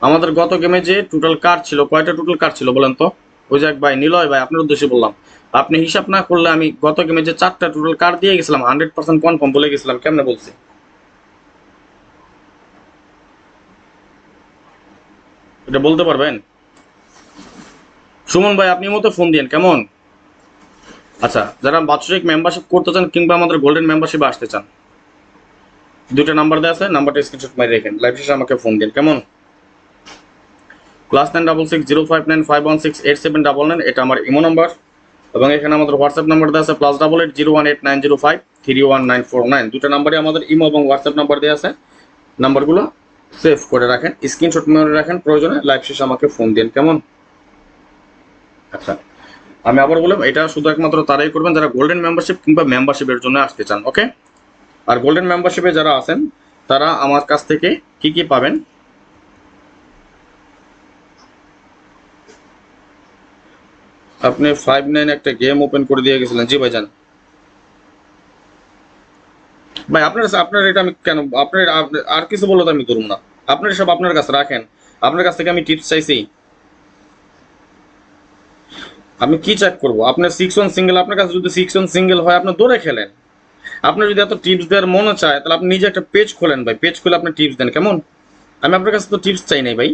আমাদের গত গেমে যে টোটাল কার্ড ছিল, কয়টা টোটাল কার্ড ছিল বলেন তো? ওই যে এক ভাই নিলয় ভাই, আপনার উদ্দেশ্যে বললাম, আপনি হিসাব না করলে আমি গত গেমে যে 4টা টোটাল কার্ড দিয়ে গেছিলাম 100% কনফার্ম বলে গেছিলাম, কেমনে বলছি এটা বলতে পারবেন? সুমন ভাই আপনি মতো ফোন দিন, কেমন? আচ্ছা, যারা বাৎসরিক মেম্বারশিপ করতে চান কিংবা আমাদের গোল্ডেন মেম্বারশিপে আসতে চান, দুইটা নাম্বার দেওয়া আছে, নাম্বারটা স্ক্রিনশট মারি রেখেন, লাইভ শেষে আমাকে ফোন দিন, কেমন? +9660515168799, এটা আমার ইমো নাম্বার এবং এখানে আমাদের হোয়াটসঅ্যাপ নাম্বার দেওয়া আছে +88018905319949। দুটো নাম্বারই আমাদের ইমো এবং হোয়াটসঅ্যাপ নাম্বার দেওয়া আছে। নাম্বারগুলো সেভ করে রাখেন, স্ক্রিনশট মেরে রাখেন, প্রয়োজনে লাইভ শেষে আমাকে ফোন দিন, কেমন? আচ্ছা, আমি আবার বললাম, এটা শুধু একমাত্র তারাই করবেন যারা গোল্ডেন মেম্বারশিপ কিংবা মেম্বারশিপের জন্য আসতে চান। ওকে, আর গোল্ডেন মেম্বারশিপে যারা আছেন তারা আমার কাছ থেকে কি কি পাবেন, আপনি 59 একটা গেম ওপেন করে দিয়ে গেছিলেন। জি ভাইজান, ভাই আপনার এটা আমি কেন, আপনার আর কিছু বললো তো আমি করুন না, আপনার সব আপনার কাছে রাখেন, আপনার কাছ থেকে আমি টিপস চাইছি, আমি কি চেক করবো? আপনার 6-1 সিঙ্গেল, আপনার কাছে যদি 6-1 সিঙ্গেল হয় আপনি দৌড়ে খেলেন। আপনার যদি এত টিপস দেওয়ার মনে চায় তাহলে আপনি নিজে একটা পেজ খোলেন ভাই, পেজ খুলে আপনি টিপস দেন, কেমন? আমি আপনার কাছে তো টিপস চাই নাই ভাই,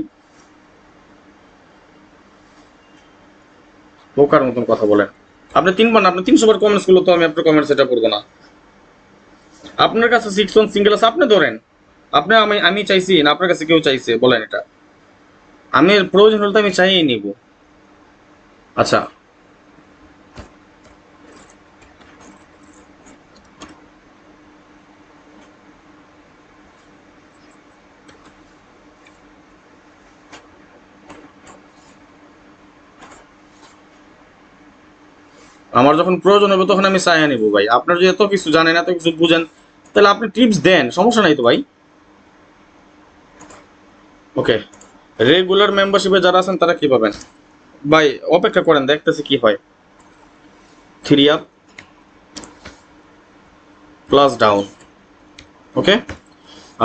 বোকার মতন কথা বলেন। আপনি 3বার না, আপনি 300 বার কমেন্টস করলে তো আমি আপনার কমেন্টস এটা করবো না। আপনার কাছে 6-1 সিঙ্গেল আছে, আপনি ধরেন। আপনি আমি চাইছি না আপনার কাছে কেউ চাইছে বলেন এটা? আমি প্রয়োজন হলে তো আমি চাইই নিব। আচ্ছা, আমার যখন প্রয়োজন হবে তখন আমি চাইয়া নিব ভাই। আপনার যদি এত কিছু জানেন, এত কিছু বুঝেন, তাহলে আপনি টিপস দেন, সমস্যা নাই তো ভাই। ওকে, রেগুলার মেম্বারশিপে যারা আছেন তারা কি পাবেন ভাই? অপেক্ষা করেন, দেখতেছি কি হয়। 3 আপ প্লাস ডাউন, ওকে।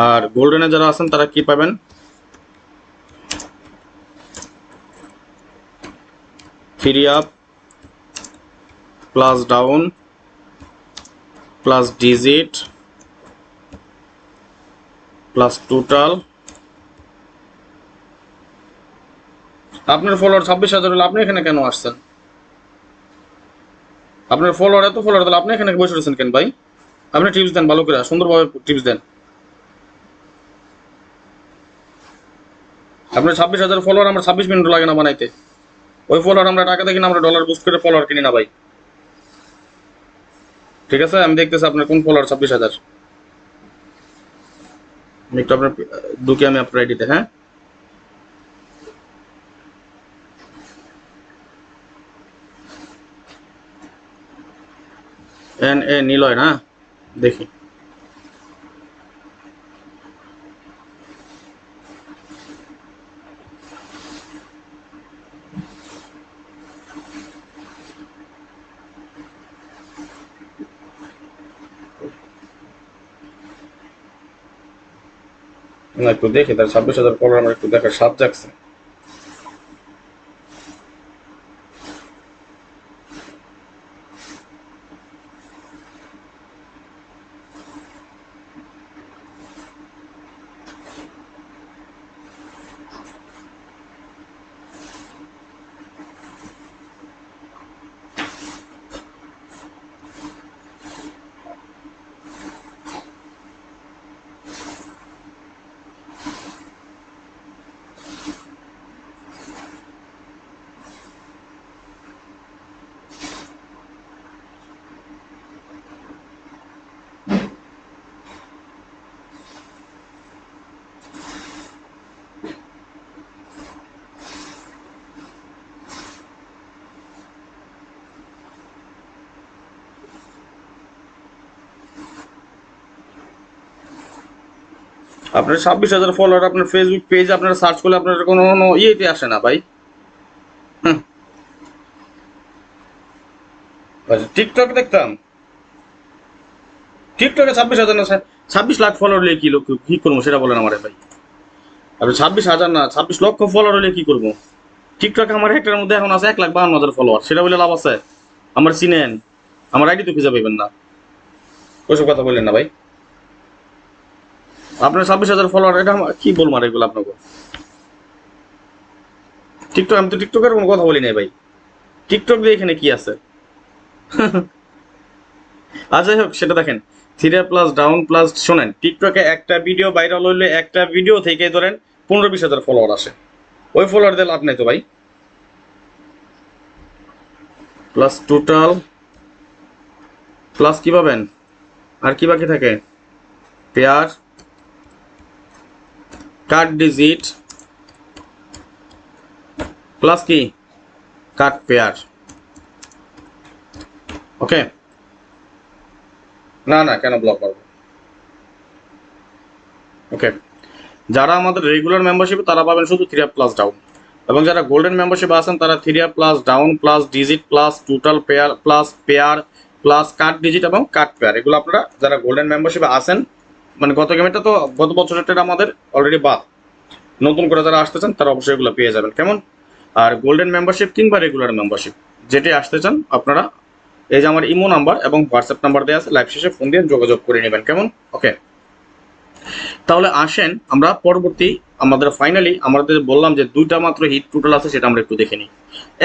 আর গোল্ডেনে যারা আছেন তারা কি পাবেন? 3 up plus down plus digit plus total. আপনার ফলোয়ার 26,000 হলে আপনি এখানে কেন আসছেন? আপনার ফলোয়ার এত ফলোয়ার তাহলে আপনি এখানে বসে রয়েছেন কেন ভাই? আপনি টিপস দেন, ভালো করে সুন্দরভাবে টিপস দেন। আপনার 26,000 ফলোয়ার আমার 26 মিনিট লাগে না বানাইতে। ওই ফলোয়ার আমরা টাকা দেখি না, আমরা ডলার বুস্ট করে ফলোয়ার কিনি না ভাই। ঠিক আছে, আমি দেখতেছি আপনার কোন ফলোয়ার 26,000। একটু আপনার ঢুকে আমি আপনার আইডিতে, হ্যাঁ NA নিলয় না, দেখি। না একটু দেখি তার 26,000 ফলোয়ার আমার একটু দেখার স্বাদ জাগছে। আপনার 26,000 ফলোয়ার আপনার ফেসবুক পেজ আপনারা সার্চ করলে আপনার কোনো ইয়েতে আসে না ভাই। টিকটক দেখতাম, টিকটকে 26,000 না 26 লাখ ফলোয়ার হলে কি লোক কি করবো সেটা বলেন আমারে ভাই। আপনি 26,000 না 26 লক্ষ ফলোয়ার হলে কি করবো? টিকটকে আমার একটার মধ্যে এখন আছে 1,52,000 ফলোয়ার, সেটা বলে লাভ আছে? আমার চিনেন, আমার আইডি তো খুঁজে পাইবেন না। ওইসব কথা বললেন না ভাই। আপনার 26,000 ফলোয়ার, এটা কি বলবো আর এগুলো আপনাকে? টিকটক, আমি তো টিকটকের কোনো কথা বলি নাই ভাই। টিকটক দিয়ে এখানে কি আছে? আচ্ছা যাই হোক, সেটা দেখেন। 3 প্লাস ডাউন প্লাস, শোনেন, টিকটকে একটা ভিডিও ভাইরাল হইলে একটা ভিডিও থেকে ধরেন 15-20 হাজার ফলোয়ার আসে। ওই ফলোয়ার দিয়ে লাভ নাই তো ভাই। প্লাস টোটাল প্লাস কি পাবেন? আর কি বাকি থাকে? পেয়ার, কাট ডিজিট প্লাস কি কাট পেয়ার, ওকে। না না, কেন ব্লক করবো? ওকে, যারা আমাদের রেগুলার মেম্বারশিপ তারা পাবেন শুধু 3 প্লাস ডাউন, এবং যারা গোল্ডেন মেম্বারশিপ আছেন তারা 3 plus down plus digit plus total pair plus কাট ডিজিট এবং কাট পেয়ার। এগুলো আপনারা যারা গোল্ডেন মেম্বারশিপে আছেন, মানে গত গেমটা তো গত বছরেরটা আমাদের অলরেডি বাদ, নতুন করে যারা আসতে চান তারা অবশ্যই এগুলো পেয়ে যাবেন, কেমন? আর গোল্ডেন মেম্বারশিপ কিংবা রেগুলার মেম্বারশিপ যেটি আসতে চান আপনারা, এই যে আমার ইমো নাম্বার এবং হোয়াটসঅ্যাপ নাম্বার দেওয়া আছে, লাইভ শেষে ফোন দিয়ে যোগাযোগ করে নেবেন, কেমন? ওকে, তাহলে আসেন আমরা পরবর্তী আমাদের ফাইনালি আমাদের বললাম যে 2টা মাত্র হিট টোটাল আছে, সেটা আমরা একটু দেখে নিই।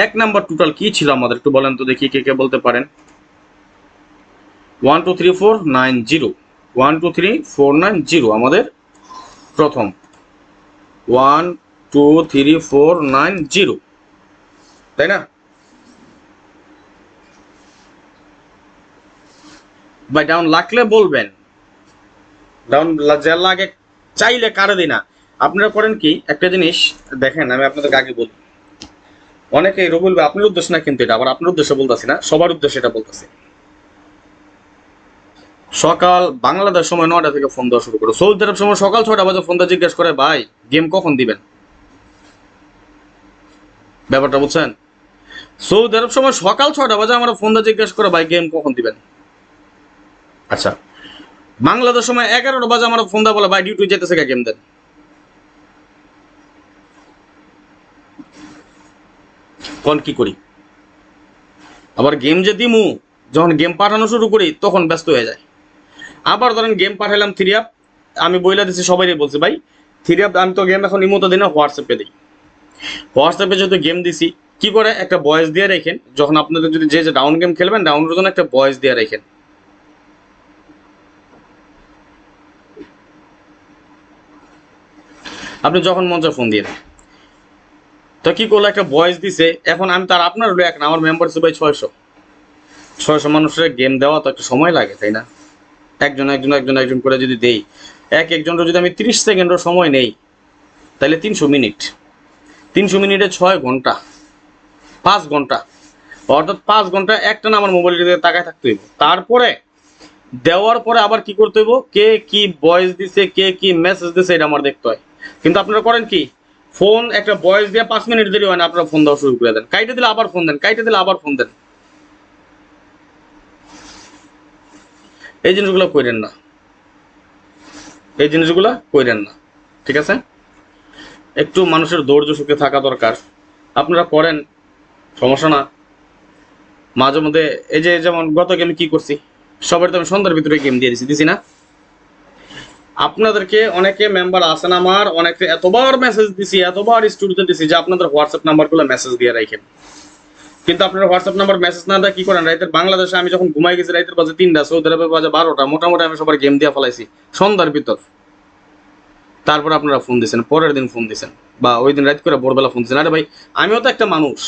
1 নাম্বার টোটাল কি ছিল আমাদের একটু বলেন তো দেখি, কে কে বলতে পারেন? 1 2 3 4 9 0, 1 2 3 4 9 0 আমাদের প্রথম, 1 2 3 4 9 0, তাই না ভাই? ডাউন লাগলে বলবেন, ডাউন যা লাগে চাইলে কারে দিই না। আপনারা করেন কি একটা জিনিস দেখেন, আমি আপনাদের আগে বলি, অনেকে রবুল ভাই আপনার উদ্দেশ্য না, কিন্তু এটা আবার আপনার উদ্দেশ্য বলতেছি না, সবার উদ্দেশ্যে এটা বলতেছি। সকাল বাংলাদেশ সময় 9টা থেকে ফোন দেওয়া শুরু করো, সৌদি আরব সময় সকাল 6টা বাজে ফোন দিয়ে জিজ্ঞেস করে ভাই গেম কখন দিবেন? ব্যাপারটা বুঝছেন? সৌদি আরব সময় সকাল 6টা বাজে আমার ফোন দিয়ে জিজ্ঞেস করে ভাই গেম কখন দিবেন। আচ্ছা, বাংলাদেশ সময় 11টা বাজে আমার ফোন দিয়ে বলে ভাই ডিউটি যেতেছে গেম দেন। কোন কি করি? আবার গেম যে দিমু, যখন গেম পাঠানো শুরু করি তখন ব্যস্ত হয়ে যায়। আবার ধরেন গেম পাঠালাম 3 অ্যাপ, আমি বইলা দিচ্ছি সবাই বলছি ভাই 3 অ্যাপ আমি তো গেম এখন ইমোতে দিই না, হোয়াটসঅ্যাপে দিই। হোয়াটসঅ্যাপে যেহেতু গেম দিছি, কি করে একটা ভয়েস দিয়ে রাখেন, যখন আপনাদের যদি যে ডাউন গেম খেলবেন ডাউনের জন্য একটা ভয়েস দিয়ে রাখেন। আপনি যখন মন চায় ফোন দিয়ে দেন। তো কি করলো, একটা ভয়েস দিছে, এখন আমি তার আপনার হলো এক না, আমার মেম্বারশিপ ভাই 600 মানুষের গেম দেওয়া তো একটা সময় লাগে, তাই না? একজন একজন একজন একজন করে যদি দেই, একজনের যদি আমি 30 সেকেন্ডের সময় নেই, তাহলে 300 মিনিট, 300 মিনিটে 6 ঘন্টা, 5 ঘন্টা, অর্থাৎ 5 ঘন্টা একটা না আমার মোবাইলের দিকে তাকায় থাকতে হইব। তারপরে দেওয়ার পরে আবার কি করতে হইব, কে কি ভয়েস দিছে, কে কি মেসেজ দিছে, এটা আমার দেখতে হয়। কিন্তু আপনারা করেন কি, ফোন একটা ভয়েস দিয়ে 5 মিনিট দেরি হয় না, আপনারা ফোন দেওয়া শুরু করে দেন, কাইটে দিলে আবার ফোন দেন, কাইটে দিলে আবার ফোন দেন। এই জিনিসগুলো কইরেন না, এই জিনিসগুলো কইরেন না, ঠিক আছে? একটু মানুষের ধৈর্য সুখে থাকা দরকার। আপনারা করেন, সমস্যা না। মাঝে মধ্যে এই যে যেমন গত গেমে কি করছি, সবার তো আমি সন্ধ্যার ভিতরে গেম দিয়ে দিছি না? আপনাদেরকে অনেকে মেম্বার আছেন আমার, অনেকে এতবার মেসেজ দিছি, এতবার স্টুডিওতে দিছি যে আপনাদের হোয়াটসঅ্যাপ নাম্বারগুলো মেসেজ দিয়ে রাখেন। কিন্তু আপনারা হোয়াটসঅ্যাপ নাম্বার মেসেজ না দেয় কি করেন, রাইতের বাংলাদেশে আমি যখন ঘুমাই গেছি রাইতের বাজে 3টা, সৌদি আরবে বাজে 12টা, মোটামুটি আমি সবার গেম দিয়ে ফেলাইছি সন্ধ্যার ভিতর। তারপর আপনারা ফোন দিচ্ছেন, পরের দিন ফোন দিচ্ছেন, বা ওই দিন রাত করে ভোরবেলা ফোন দিচ্ছেন। আরে ভাই, আমিও তো একটা মানুষ,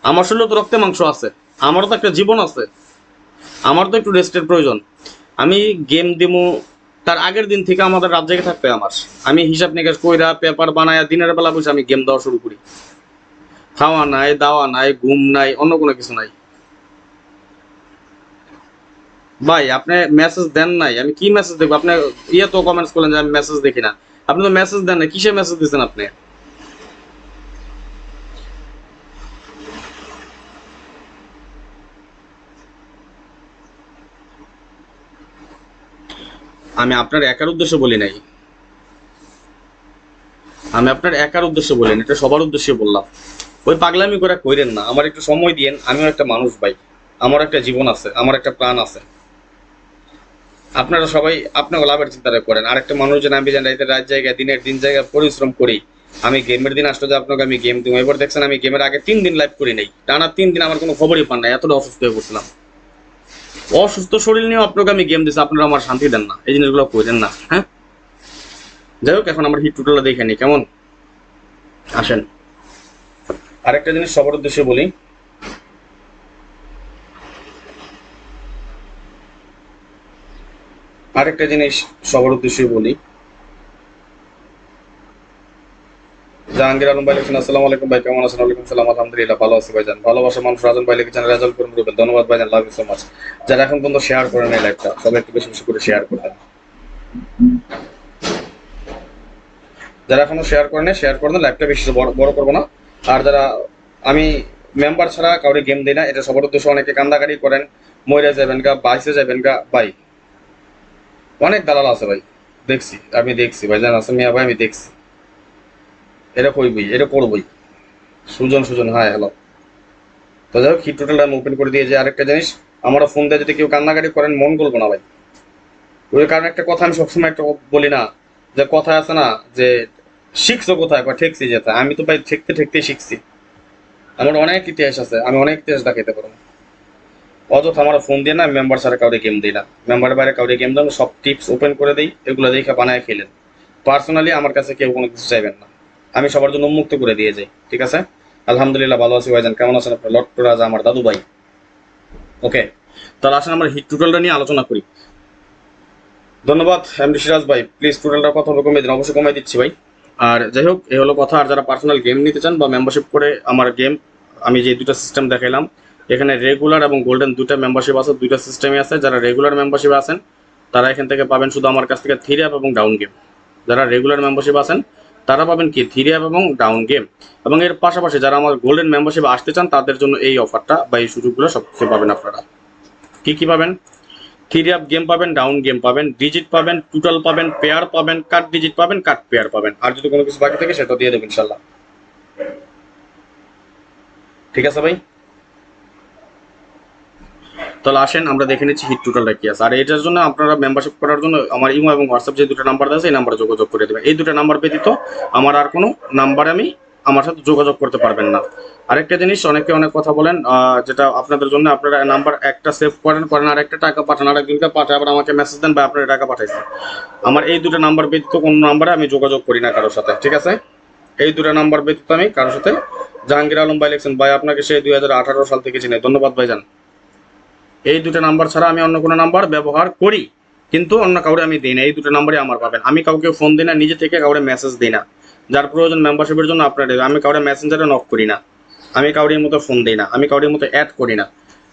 আমার শরীরে তো রক্তে মাংস আছে, আমারও তো একটা জীবন আছে, আমার তো একটু রেস্টের প্রয়োজন। আমি গেম দিমু তার আগের দিন থেকে আমাদের রাত জেগে থাকবে আমার, আমি হিসাব নিকাশ কইরা পেপার বানায়া দিনের বেলা বসে আমি গেম দেওয়া শুরু করি। খাওয়া নাই, দাওয়া নাই, ঘুম নাই, অন্য কোনো কিছু নাই। ভাই আপনি মেসেজ দেন নাই, আমি কি মেসেজ দেখবো? আপনি তো কমেন্টস করলেন যে আমি মেসেজ দেখি না, আপনি তো মেসেজ দেন না, কিসে মেসেজ দিচ্ছেন আপনি? আমি আপনার একার উদ্দেশ্যে বলি নাই, আমি আপনার একার উদ্দেশ্যে বলেন, এটা সবার উদ্দেশ্যে বললাম। ওই পাগলামি করে কইরেন না, আমার একটু সময় দিয়েন, আমিও একটা মানুষ ভাই, আমার একটা জীবন আছে, আমার একটা প্রাণ আছে। আপনারা সবাই আপনাকে লাভের চিন্তাটা করেন, আরেকটা মানুষ যেন আমি যেন রাতের রাত জায়গায় দিনের দিন জায়গায় পরিশ্রম করি, আমি গেমের দিন আসলে যে আপনাকে আমি গেম দিব। এবার দেখছেন আমি গেমের আগে 3 দিন লাইভ করি নাই, টানা 3 দিন আমার কোনো খবরই পান নাই, এতটা অসুস্থ হয়ে পড়ছিলাম। অসুস্থ শরীর নিয়েও আপনাকে আমি গেম দিচ্ছি, আপনারা আমার শান্তি দেন না, এই জিনিসগুলো করেন না, হ্যাঁ? যাই হোক, এখন আমার হিট টোটালটা দেখে নি কেমন। আসেন, আরেকটা জিনিস সবার উদ্দেশ্যে বলি, আরেকটা জিনিস সবার উদ্দেশ্যে বলি। জাহাঙ্গীর আলম ভাই লিখছেন আসসালামু আলাইকুম ভাই, কেমন আছেন? ওয়ালাইকুম সালাম, আলহামদুলিল্লাহ ভালো আছি ভাইজান। ভালোবাসা মানুষ রাজন ভাই লিখেছেন রেজাল্ট করুন রুবেল, ধন্যবাদ ভাইজান, লাভ ইউ সো মাচ। যারা এখন পর্যন্ত শেয়ার করেন এই লাইভটা, সবাই একটু বেশি বেশি করে শেয়ার করবেন। যারা এখনো শেয়ার করেন শেয়ার করে দেন, লাইভটা বেশি বড় বড় করবো না। আর যারা, আমি মেম্বার ছাড়া কাউরে গেম দিই না, এটা সবার উদ্দেশ্যে। অনেকে কান্দাকাটি করেন, মইরা যাবেন গা, বাইসে যাবেন গা, ভাই অনেক দালাল আছে ভাই, দেখছি, আমি দেখছি ভাইজান আছে মিয়া ভাই, আমি দেখছি। এটা কইবই, এটা করবই। Sujon Sujon, hi hello. তো যাই হোক, হিট টোটালটা আমি ওপেন করে দিয়ে যে আরেকটা জিনিস, আমরা ফোন দিয়ে যদি কেউ কান্নাকাটি করেন মন করবো না ভাই। ওই কারণ একটা কথা আমি সবসময় একটা বলি না, যে কথা আছে না যে শিখছো কোথায়, বা ঠেকছি যেতে, আমি তো ভাই ঠেকতে ঠেকতেই শিখছি। আমার অনেক ইতিহাস আছে, আমি অনেক ইতিহাস দেখাইতে পারবো। অযথা আমার ফোন দিয়ে না, মেম্বার ছাড়া কাউরে গেম দিই না, মেম্বার বাইরে কাউরে গেম দেন, সব টিপস ওপেন করে দিই, এগুলো দেখে বানায় খেলেন। পার্সোনালি আমার কাছে কেউ কোনো কিছু চাইবেন না, আমি সবার জন্য উন্মুক্ত করে দিয়ে যাই, ঠিক আছে? আলহামদুলিল্লাহ ভালো আছি ভাইজান, কেমন আছেন আপনার? লট্টু রাজা আমার দাদু ভাই। ওকে, তাহলে আসেন আমরা হিট টোটালটা নিয়ে আলোচনা করি। ধন্যবাদ এমডি সিরাজ ভাই, প্লিজ টোটালটার কথা হবে কমিয়ে দিন, অবশ্যই কমিয়ে দিচ্ছি ভাই। আর যাই হোক, এই হলো কথা। আর যারা পার্সোনাল গেম নিতে চান বা মেম্বারশিপ করে আমার গেম, আমি যে দুটো সিস্টেম দেখাইলাম, এখানে রেগুলার এবং গোল্ডেন দুটো মেম্বারশিপ আছে, দুইটা সিস্টেমই আছে। যারা রেগুলার মেম্বারশিপ আছেন তারা এখান থেকে পাবেন শুধু আমার কাছ থেকে 3 অ্যাপ এবং ডাউন গেম। যারা রেগুলার মেম্বারশিপ আছেন তারা পাবেন কি 3 অ্যাপ এবং ডাউন গেম। এবং এর পাশাপাশি যারা আমার গোল্ডেন মেম্বারশিপে আসতে চান তাদের জন্য এই অফারটা বা এই সুযোগগুলো সব কিছু পাবেন আপনারা। কি পাবেন? 3 অ্যাপ গেম পাবেন, ডাউন গেম পাবেন, ডিজিট পাবেন, টোটাল পাবেন, পেয়ার পাবেন, কাট ডিজিট পাবেন, কাট পেয়ার পাবেন। আর যদি কোনো কিছু বাকি থাকে সেটা দিয়ে দেবেন ইনশাল্লাহ। ঠিক আছে ভাই, তাহলে আসেন আমরা দেখে নিচ্ছি হিট টোটালটা কি আছে। আর এটার জন্য আপনারা মেম্বারশিপ করার জন্য আমার ইমো এবং হোয়াটসঅ্যাপ যে দুটো নাম্বার আছে এই নাম্বারে যোগাযোগ করে দেবেন। এই দুটো নাম্বার ব্যতীত আমার আর কোনো নাম্বারে আমার সাথে যোগাযোগ করতে পারবেন না। আরেকটা জিনিস, অনেকে অনেক কথা বলেন, যেটা আপনাদের জন্য, আপনারা নাম্বার একটা সেভ করেন আর একটা টাকা পাঠান, আর একদিনকে পাঠায় আবার আমাকে মেসেজ দেন বা আপনারা টাকা পাঠাইছেন। আমার এই দুটো নাম্বার ব্যতীত কোনো নাম্বারে আমি যোগাযোগ করি না কারোর সাথে। ঠিক আছে, এই দুটো নাম্বার ব্যতীত আমি কারোর সাথে। জাহাঙ্গীর আলম ভাই লিখছেন, ভাই আপনাকে সেই 2018 সাল থেকে চিনি, ধন্যবাদ ভাইজান। এই দুটো নাম্বার ছাড়া আমি অন্য কোনো নাম্বার ব্যবহার করি, কিন্তু অন্য কাউরে আমি দিই না। এই দুটো নাম্বারই আমার পাবেন। আমি কাউকে ফোন দিই না, নিজে থেকে কাউরে মেসেজ দিই না। যার প্রয়োজন মেম্বারশিপের জন্য আপনার, আমি কাউরে মেসেঞ্জারে নক করি না, আমি কাউরির মতো ফোন দিই না, আমি কাউরির মতো অ্যাড করি না।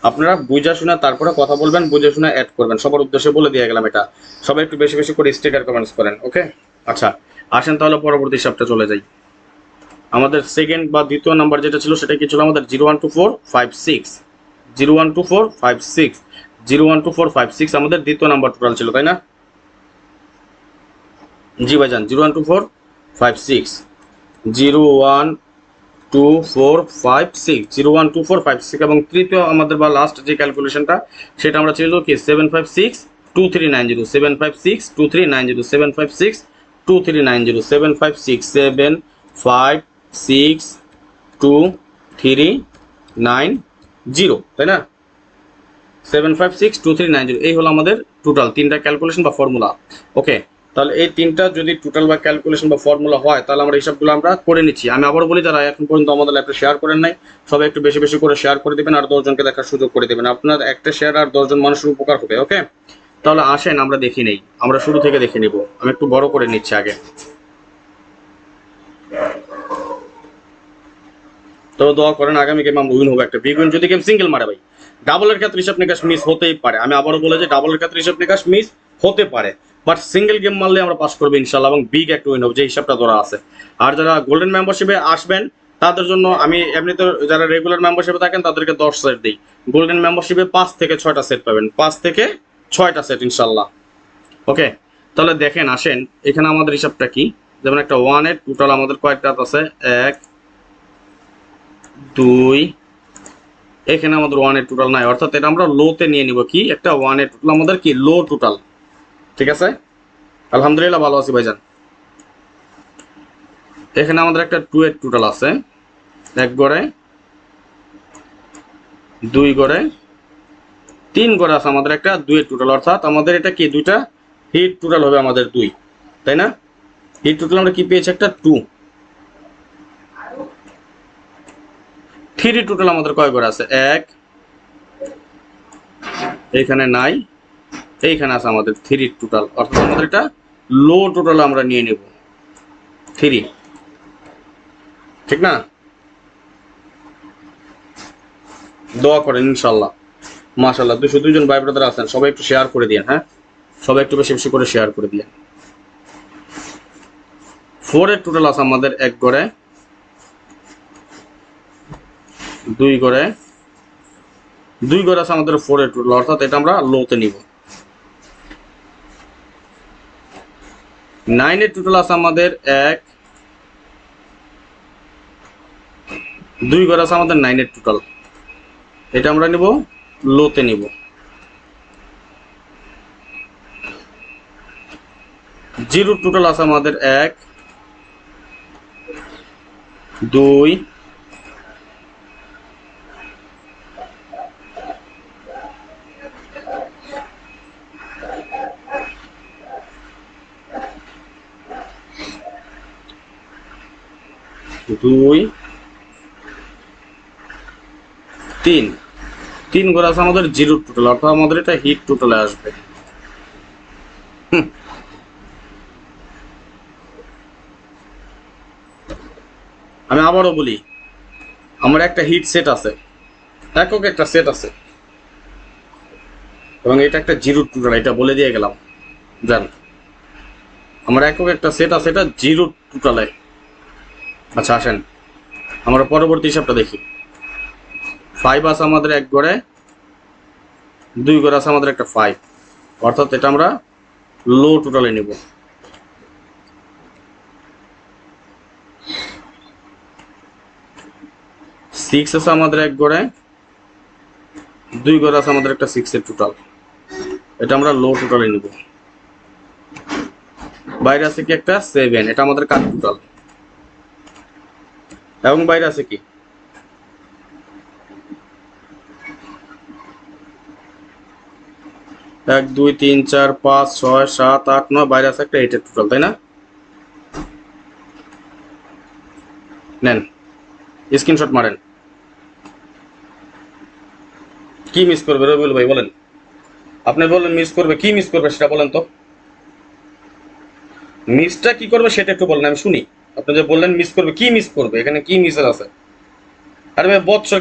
আপনারা বুঝা শুনে তারপরে কথা বলবেন, বুঝে শুনে অ্যাড করবেন। সবার উদ্দেশ্যে বলে দিয়ে গেলাম এটা। সবাই একটু বেশি বেশি করে স্টিকার কমেন্টস করেন, ওকে? আচ্ছা, আসেন তাহলে পরবর্তী হিসাবটা চলে যাই। আমাদের সেকেন্ড বা দ্বিতীয় নাম্বার যেটা ছিল সেটা কি ছিল? আমাদের 012456 012456 012456 আমাদের দ্বিতীয় নাম্বার টোটাল ছিল, তাই না? জি ভাইজান, 012456 01245601245 এবং তৃতীয় আমাদের বা লাস্ট যে ক্যালকুলেশনটা সেটা আমরা ছিল কি 7562390 7562390 7562390 7562390, তাই না? 7562390 এই হলো আমাদের টোটাল তিনটা ক্যালকুলেশন বা ফর্মুলা। ওকে, তাহলে এই তিনটা যদি টোটাল বা ক্যালকুলেশন বা ফর্মুলা হয় তাহলে আমরা হিসাবগুলো আমরা করে নিচ্ছি। আমি আবার বলি, যারা এখন পর্যন্ত আমাদের ল্যাপটপ শেয়ার করেন নাই সবাই একটু বেশি বেশি করে শেয়ার করে দেবেন আর 10 জনকে দেখার সুযোগ করে দেবেন। আপনার একটা শেয়ার আর 10 জন মানুষের উপকার হবে। ওকে, তাহলে আসেন আমরা দেখি নেই, আমরা শুরু থেকে দেখে নিব। আমি একটু বড় করে নিচ্ছি আগে। তো দোয়া করেন আগামী গেম আমরা উইন হবে, একটা বিগ উইন। যদি গেম সিঙ্গেল মারে ভাই, ডাবলের ক্ষেত্রে হিসাব নিকাশ মিস হতেই পারে। আমি আবারও বলে যে ডাবলের ক্ষেত্রে হিসাব নিকাশ মিস হতে পারে, বাট সিঙ্গেল গেম মারলে আমরা পাস করবো ইনশাল্লাহ এবং বিগ একটা উইন হবে যে হিসাবটা ধরা আছে। আর যারা গোল্ডেন মেম্বারশিপে আসবেন তাদের জন্য আমি এমনিতে, যারা রেগুলার মেম্বারশিপে থাকেন তাদেরকে 10 সেট দিই। গোল্ডেন মেম্বারশিপে 5 থেকে 6টা সেট পাবেন, 5 থেকে 6টা সেট ইনশাল্লাহ। ওকে, তাহলে দেখেন আসেন এখানে আমাদের হিসাবটা কি। যেমন একটা 1 এর টোটাল আমাদের কয়টা আছে? 1 2, এখানে আমাদের 1 এর টোটাল নাই, অর্থাৎ এটা আমরা লোতে নিয়ে নিব। কি একটা 1 এর টোটাল আমাদের কি লো টোটাল। ঠিক আছে, আলহামদুলিল্লাহ ভালো আছি ভাইজান। এখানে আমাদের একটা 2 এর টোটাল আছে, 1 গড়ে 2 গড়ে 3 গড়ে আছে আমাদের একটা 2 এর টোটাল, অর্থাৎ আমাদের এটা কি দুইটা হিট টোটাল হবে আমাদের 2, তাই না? হিট টোটাল আমরা কি পেয়েছি? একটা 2। 3 টোটাল আমাদের কয় গড়ে আছে? 1, এইখানে নাই, এইখানে আছে আমাদের 3 টোটাল, অর্থাৎ আমাদের এটা লো টোটাল আমরা নিয়ে নেব 3, ঠিক না? দোয়া করেন ইনশাল্লাহ। মাশাআল্লাহ 202 জন ভাই ব্রাদার আছেন, সবাই একটু শেয়ার করে দিন। হ্যাঁ, সবাই একটু বেশি বেশি করে শেয়ার করে দিন। 4 এর টোটাল আছে আমাদের 1 গড়ে 2 গড়ে 2 গড়ে আছে আমাদের 4 এর টোটাল, অর্থাৎ এটা আমরা লোতে নিব। 9 এর টোটাল আছে আমাদের 1 2 গড়ে আছে আমাদের 9 এর টোটাল, এটা আমরা নিব লোতে নিব। 0 টোটাল আছে আমাদের 1 2 2 3, 3 গড়ে আছে আমাদের 0 টোটাল, অর্থাৎ আমাদের এটা হিট টোটালে আসবে। আমি আবারও বলি, আমার একটা হিট সেট আছে, একক একটা সেট আছে, এবং এটা একটা 0 টোটাল, এটা বলে দিয়ে গেলাম। জান, আমার একক একটা সেট আছে, এটা 0 টোটালে আচ্ছা আসেন আমরা পরবর্তী হিসাবটা দেখি। 5 আছে আমাদের এক ঘরে, 2 ঘরে আছে আমাদের একটা 5, অর্থাৎ এটা আমরা লো টোটালে নিব। সিক্স আছে আমাদের এক ঘরে, 2 ঘরে আছে আমাদের একটা 6 এর টোটাল, এটা আমরা লো টোটালে নিব। বাইরে আছে কি একটা 7, এটা আমাদের কাট টোটাল, এবং বাইরে আছে কি 1 2 3 4 5 6 7 8 9, বাইরে আছে একটা 8 এর টোটাল, তাই না? নেন স্ক্রিনশট মারেন। কি মিস করবে রবিউল ভাই বলেন, আপনি বলেন মিস করবে, কি মিস করবে সেটা বলেন তো। মিসটা কি করবে সেটা একটু বলেন, আমি শুনি। আপনি যে বললেন মিস করবে, কি মিস করবে, এখানে কি মিসের আছে? আরে ভাই বৎসর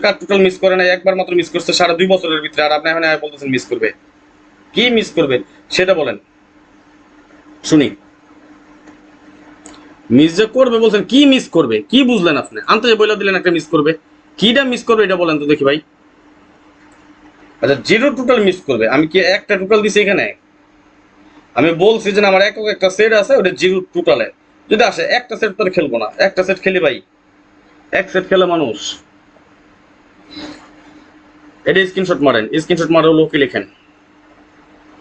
কার টোটাল মিস করে না, একবার মাত্র মিস করছে 2.5 বছরের ভিতরে, আর আপনি এখন বলতেছেন মিস করবে। কি মিস করবে সেটা বলেন শুনি। মিস যে করবে বলছেন, কি মিস করবে, কি বুঝলেন আপনি? আনতে বলে দিলেন একটা মিস করবে, কিটা মিস করবে এটা বলেন তো দেখি ভাই। আচ্ছা জিরো টোটাল মিস করবে, আমি কি একটা টোটাল দিছি এখানে? আমি বলছি যে আমার একক একটা সেট আছে, ওটা জিরো টোটালে যদি আসে একটা সেট তো খেলবো না, একটা সেট খেলি ভাই, এক সেট খেলে মানুষ। এটা স্ক্রিনশট মারেন, স্ক্রিনশট মারে লোকে লেখেন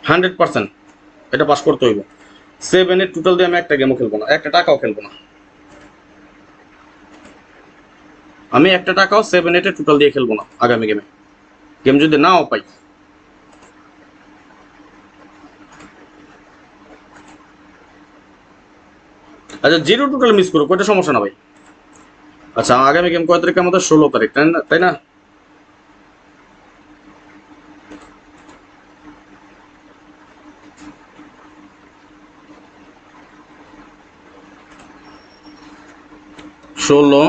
100%, এটা পাস করতে হইব। 7 এর টোটাল দিয়ে আমি একটা গেমও খেলবো না, একটা টাকাও খেলবো না, আমি একটা টাকাও 7 8 এর টোটাল দিয়ে খেলবো না আগামী গেমে, গেম যদি নাও পাই। আচ্ছা জিরো টোটাল মিস করবো, ওইটা সমস্যা না ভাই। আচ্ছা আগামী গেম কয় তারিখ আমাদের? 16 তারিখ, তাই না? ষোলো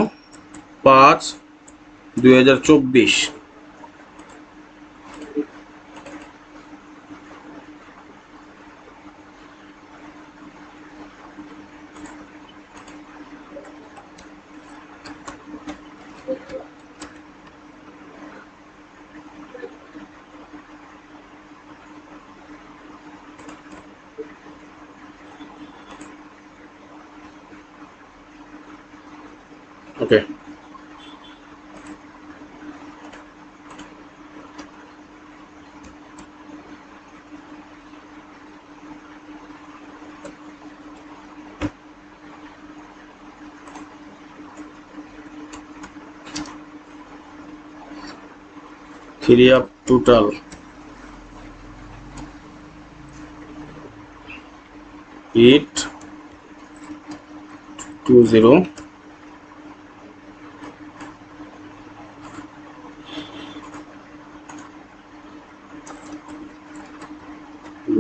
5 2024। ওকে থ্রি আপ টোটাল 820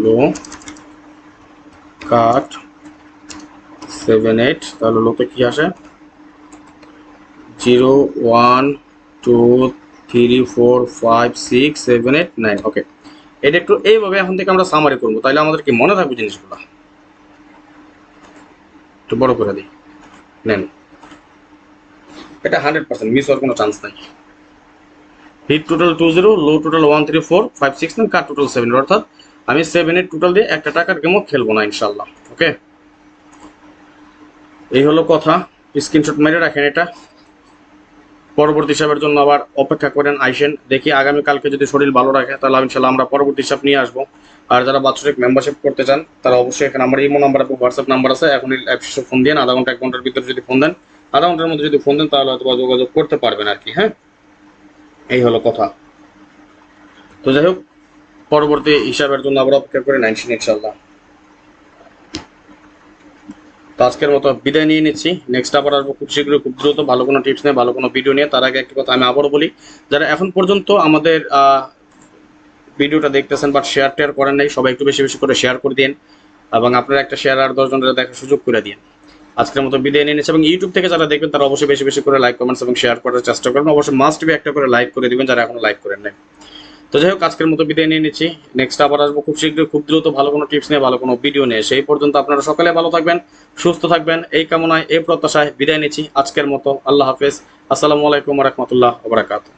লো কাট 7 8, তাহলে লোতে কি আসে 0 1 2 3 4 5 6 7 8 9। ওকে এটা একটু এইভাবে এখন থেকে আমরা সামারি করবো, তাইলে আমাদের কি মনে থাকবে জিনিসগুলো। একটু বড় করে দিই, নেন এটা 100% মিস হওয়ার কোনো চান্স নাই। হিট টোটাল 20, লো টোটাল 1 3 4 5 6 9, কাট টোটাল 7, অর্থাৎ আমি 7 8 টোটাল দিয়ে একটা টাকার গেমও খেলবো না ইনশাল্লাহ। ওকে এই হলো কথা, স্ক্রিনশট মেরে রাখেন এটা। পরবর্তী হিসাবের জন্য আবার অপেক্ষা করেন, আইসেন দেখি আগামীকালকে যদি শরীর ভালো রাখে তাহলে ইনশাল্লাহ আমরা পরবর্তী হিসাব নিয়ে আসবো। আর যারা বাৎসরিক মেম্বারশিপ করতে চান তারা অবশ্যই এখানে আমার ইমো নাম্বার এবং হোয়াটসঅ্যাপ নাম্বার আছে, এখন অ্যাপসে ফোন দিন, আধা ঘন্টা 1 ঘন্টার ভিতরে যদি ফোন দেন, আধা ঘন্টার মধ্যে যদি ফোন দেন তাহলে হয়তো যোগাযোগ করতে পারবেন আর কি। হ্যাঁ এই হলো কথা। তো যাই হোক পরবর্তী হিসাবের জন্য আবার অপেক্ষা করে নাইনশিন ইনশাল্লাহ। তো আজকের মতো বিদায় নিয়ে নিচ্ছি, নেক্সট আবার আসবো খুব শীঘ্রই, খুব দ্রুত ভালো কোনো টিপস নিয়ে, ভালো কোনো ভিডিও নিয়ে। তার আগে একটা কথা আমি আবারও বলি, যারা এখন পর্যন্ত আমাদের ভিডিওটা দেখতেছেন বাট শেয়ার টেয়ার করেন নাই, সবাই একটু বেশি বেশি করে শেয়ার করে দিন, এবং আপনারা একটা শেয়ার আর 10 জনের দেখার সুযোগ করে দিন। আজকের মতো বিদায় নিয়ে নিচ্ছি, এবং ইউটিউব থেকে যারা দেখবেন তারা অবশ্যই বেশি বেশি করে লাইক কমেন্টস এবং শেয়ার করার চেষ্টা করবেন, অবশ্যই মাস্ট বি একটা করে লাইক করে দিবেন যারা এখনো লাইক করেন নাই। তো যাই হোক, আজকের মতো বিদায় নিয়ে নিচ্ছি। নেক্সট আবার আসবো খুব শীঘ্রই, খুব দ্রুত ভালো কোনো টিপস নিয়ে, ভালো কোনো ভিডিও নিয়ে। সেই পর্যন্ত আপনারা সকালে ভালো থাকবেন, সুস্থ থাকবেন, এই কামনায় এই প্রত্যাশায় বিদায় নিচ্ছি আজকের মতো। আল্লাহ হাফেজ। আসসালামু আলাইকুম ওয়া রাহমাতুল্লাহি ওয়া বারাকাতুহু।